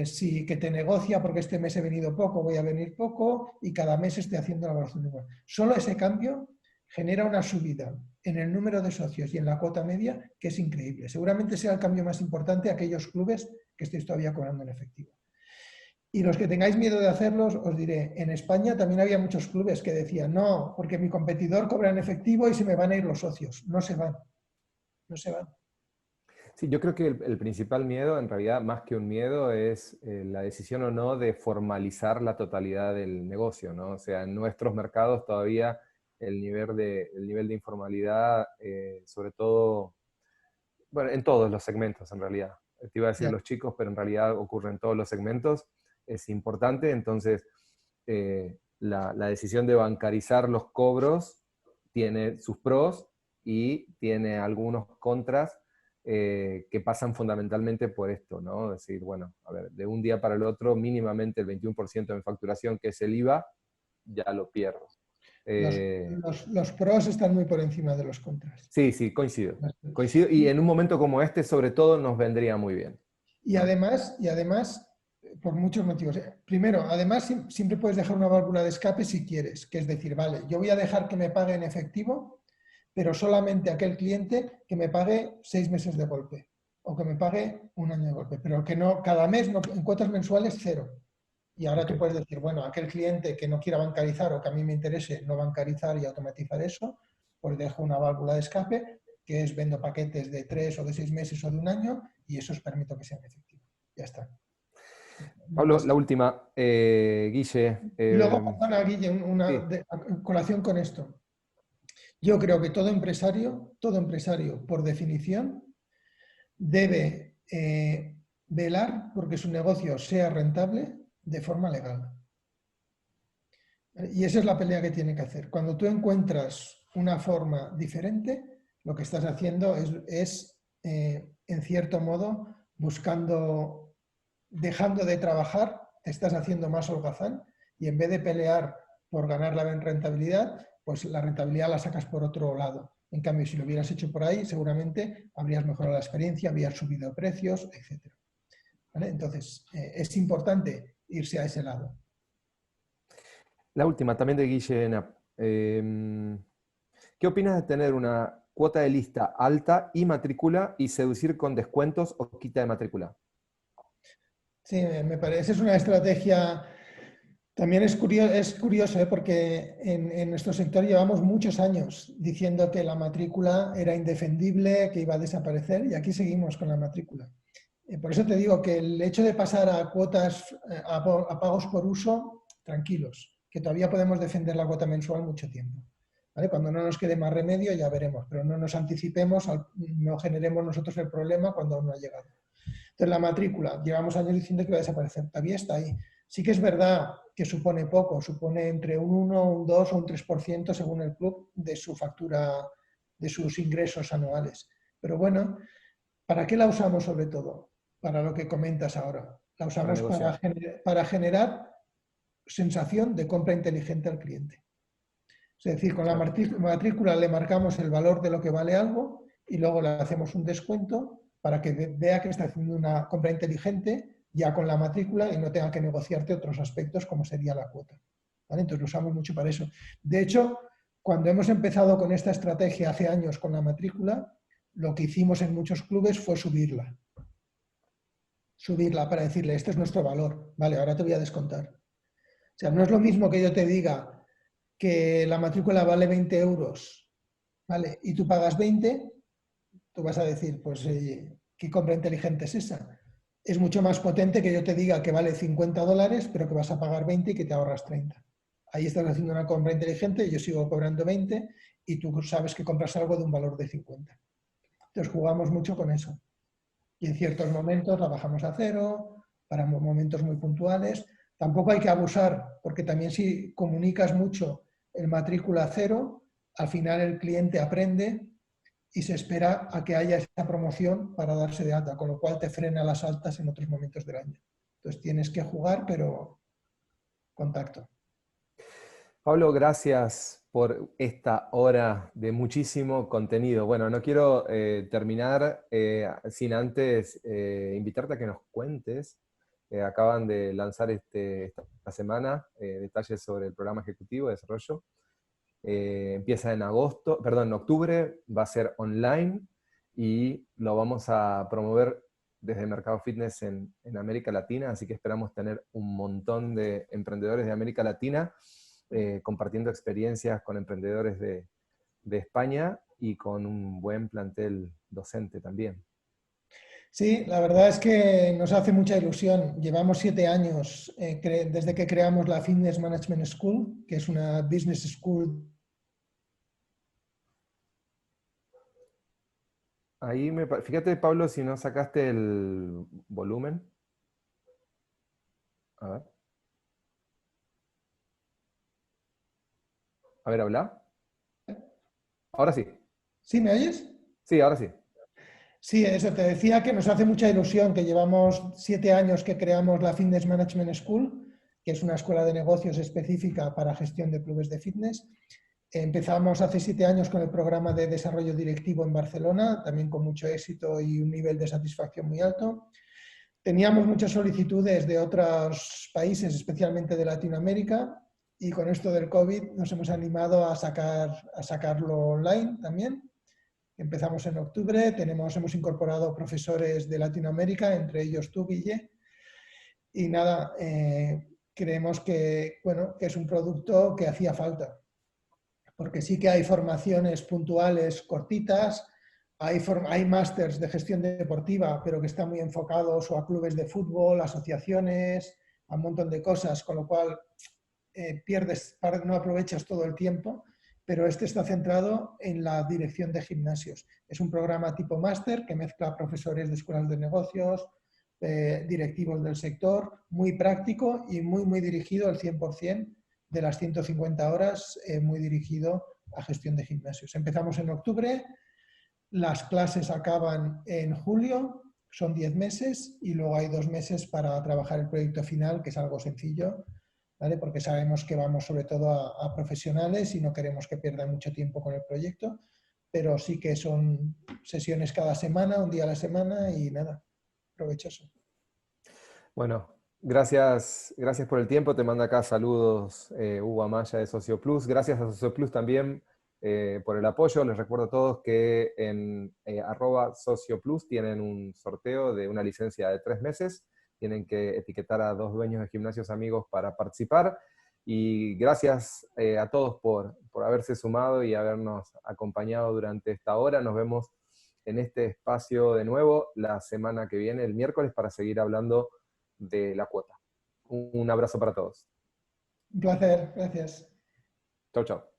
si que te negocia porque este mes he venido poco, voy a venir poco, y cada mes esté haciendo la evaluación igual. Solo ese cambio genera una subida en el número de socios y en la cuota media que es increíble. Seguramente sea el cambio más importante a aquellos clubes que estéis todavía cobrando en efectivo. Y los que tengáis miedo de hacerlos, os diré, en España también había muchos clubes que decían, no, porque mi competidor cobra en efectivo y se me van a ir los socios. No se van, no se van. Sí, yo creo que el principal miedo, en realidad, más que un miedo, es la decisión o no de formalizar la totalidad del negocio, ¿no? O sea, en nuestros mercados todavía el nivel de informalidad, sobre todo, bueno, en todos los segmentos, en realidad. Te iba a decir Ya. los chicos, pero en realidad ocurre en todos los segmentos, es importante. Entonces, la decisión de bancarizar los cobros tiene sus pros y tiene algunos contras que pasan fundamentalmente por esto, ¿no? Decir, bueno, a ver, de un día para el otro, mínimamente el 21% de mi facturación, que es el IVA, ya lo pierdo. Los pros están muy por encima de los contras. Sí, sí, coincido. Coincido, y en un momento como este, sobre todo, nos vendría muy bien, Y ¿no? además, por muchos motivos. Primero, además, siempre puedes dejar una válvula de escape si quieres, que es decir, vale, yo voy a dejar que me pague en efectivo, pero solamente aquel cliente que me pague 6 meses de golpe o que me pague un año de golpe, pero que no, cada mes no, en cuotas mensuales cero. Y ahora tú Ok. puedes decir, bueno, aquel cliente que no quiera bancarizar o que a mí me interese no bancarizar y automatizar eso, pues dejo una válvula de escape, que es vendo paquetes de 3 o de 6 meses o de un año y eso os permito que sean efectivos. Ya está. No Pablo, más. la última, Guille. Y luego, perdona, Guille, Sí, colación con esto. Yo creo que todo empresario, por definición, debe velar porque su negocio sea rentable de forma legal. Y esa es la pelea que tiene que hacer. Cuando tú encuentras una forma diferente, lo que estás haciendo es en cierto modo, buscando, dejando de trabajar, te estás haciendo más holgazán y en vez de pelear por ganar la rentabilidad, pues la rentabilidad la sacas por otro lado. En cambio, si lo hubieras hecho por ahí, seguramente habrías mejorado la experiencia, habrías subido precios, etc. ¿Vale? Entonces, es importante irse a ese lado. la última también de Guille. ¿Qué opinas de tener una cuota de lista alta y matrícula y seducir con descuentos o quita de matrícula? Sí, me parece, es una estrategia, también es curioso, porque en nuestro sector llevamos muchos años diciendo que la matrícula era indefendible, que iba a desaparecer y aquí seguimos con la matrícula. Por eso te digo que el hecho de pasar a cuotas, a pagos por uso, tranquilos, que todavía podemos defender la cuota mensual mucho tiempo. ¿Vale? Cuando no nos quede más remedio ya veremos, pero no nos anticipemos, no generemos nosotros el problema cuando aún no ha llegado. Entonces, la matrícula, llevamos años diciendo que iba a desaparecer, todavía está ahí. Sí que es verdad que supone poco, supone entre un 1, un 2 o un 3% según el club de su factura, de sus ingresos anuales. Pero bueno, ¿para qué la usamos sobre todo? Para lo que comentas ahora. La Para usamos negociar. para generar sensación de compra inteligente al cliente. Es decir, con la Claro. matrícula le marcamos el valor de lo que vale algo y luego le hacemos un descuento para que vea que está haciendo una compra inteligente ya con la matrícula y no tenga que negociarte otros aspectos como sería la cuota. ¿Vale? Entonces lo usamos mucho para eso. De hecho, cuando hemos empezado con esta estrategia hace años con la matrícula, lo que hicimos en muchos clubes fue subirla. Subirla para decirle, este es nuestro valor. Vale, ahora te voy a descontar. O sea, no es lo mismo que yo te diga que la matrícula vale 20 euros, ¿vale? Y tú pagas 20, tú vas a decir, pues, ¿qué compra inteligente es esa? Es mucho más potente que yo te diga que vale $50, pero que vas a pagar 20 y que te ahorras 30. Ahí estás haciendo una compra inteligente, yo sigo cobrando 20 y tú sabes que compras algo de un valor de 50. Entonces jugamos mucho con eso. Y en ciertos momentos la bajamos a cero, para momentos muy puntuales. Tampoco hay que abusar, porque también si comunicas mucho el matrícula cero, al final el cliente aprende y se espera a que haya esa promoción para darse de alta, con lo cual te frena las altas en otros momentos del año. Entonces tienes que jugar, pero contacto. Pablo, gracias por esta hora de muchísimo contenido. Bueno, no quiero terminar sin antes invitarte a que nos cuentes. Acaban de lanzar esta semana detalles sobre el programa ejecutivo de desarrollo. Empieza en agosto, perdón, en octubre, va a ser online y lo vamos a promover desde Mercado Fitness en América Latina, así que esperamos tener un montón de emprendedores de América Latina compartiendo experiencias con emprendedores de España y con un buen plantel docente también. Sí, la verdad es que nos hace mucha ilusión. Llevamos 7 años desde que creamos la Fitness Management School, que es una business school. Fíjate, Pablo, si no sacaste el volumen. A ver, habla. Ahora sí. ¿Sí me oyes? Sí, ahora sí. Sí, eso te decía que nos hace mucha ilusión que llevamos 7 años que creamos la Fitness Management School, que es una escuela de negocios específica para gestión de clubes de fitness. Empezamos hace 7 años con el programa de desarrollo directivo en Barcelona, también con mucho éxito y un nivel de satisfacción muy alto. Teníamos muchas solicitudes de otros países, especialmente de Latinoamérica, y con esto del COVID nos hemos animado a sacarlo online también. Empezamos en octubre, hemos incorporado profesores de Latinoamérica, entre ellos tú, Guille, y nada, creemos que, bueno, que es un producto que hacía falta, porque sí que hay formaciones puntuales cortitas, hay másters de gestión deportiva, pero que están muy enfocados o a clubes de fútbol, asociaciones, a un montón de cosas, con lo cual no aprovechas todo el tiempo, pero este está centrado en la dirección de gimnasios. Es un programa tipo máster que mezcla profesores de escuelas de negocios, directivos del sector, muy práctico y muy dirigido al 100% de las 150 horas, muy dirigido a gestión de gimnasios. Empezamos en octubre, las clases acaban en julio, son 10 meses y luego hay 2 meses para trabajar el proyecto final, que es algo sencillo, ¿vale? Porque sabemos que vamos sobre todo a profesionales y no queremos que pierdan mucho tiempo con el proyecto, pero sí que son sesiones cada semana, un día a la semana y nada, provechoso. Bueno, gracias por el tiempo. Te manda acá saludos Hugo Amaya de Socio Plus. Gracias a Socio Plus también por el apoyo. Les recuerdo a todos que en @socioplus tienen un sorteo de una licencia de 3 meses. Tienen que etiquetar a 2 dueños de gimnasios amigos para participar. Y gracias a todos por haberse sumado y habernos acompañado durante esta hora. Nos vemos en este espacio de nuevo la semana que viene, el miércoles, para seguir hablando de la cuota. Un abrazo para todos. Un placer, gracias. Chau, chau.